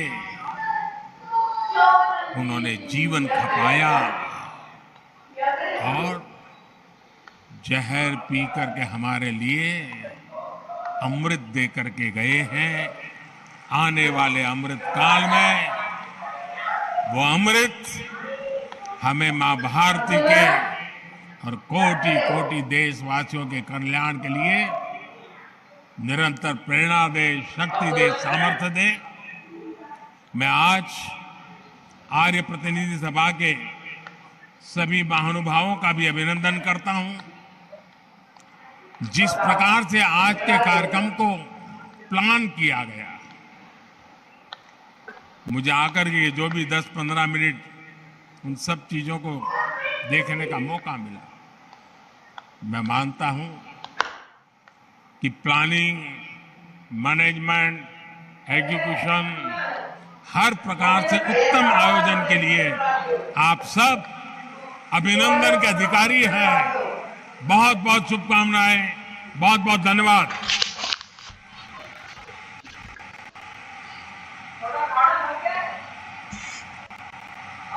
उन्होंने जीवन खपाया और जहर पी करके हमारे लिए अमृत दे करके गए हैं। आने वाले अमृत काल में वो अमृत हमें मां भारती के और कोटि कोटि देशवासियों के कल्याण के लिए निरंतर प्रेरणा दे, शक्ति दे, सामर्थ्य दे। मैं आज आर्य प्रतिनिधि सभा के सभी महानुभावों का भी अभिनंदन करता हूं। जिस प्रकार से आज के कार्यक्रम को प्लान किया गया, मुझे आकर के जो भी 10-15 मिनट उन सब चीजों को देखने का मौका मिला, मैं मानता हूं कि प्लानिंग, मैनेजमेंट, एग्जीक्यूशन हर प्रकार से उत्तम आयोजन के लिए आप सब अभिनंदन के अधिकारी हैं। बहुत बहुत शुभकामनाएं, बहुत बहुत धन्यवाद।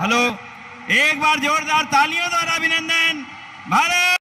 हेलो, एक बार जोरदार तालियों द्वारा अभिनंदन। भारत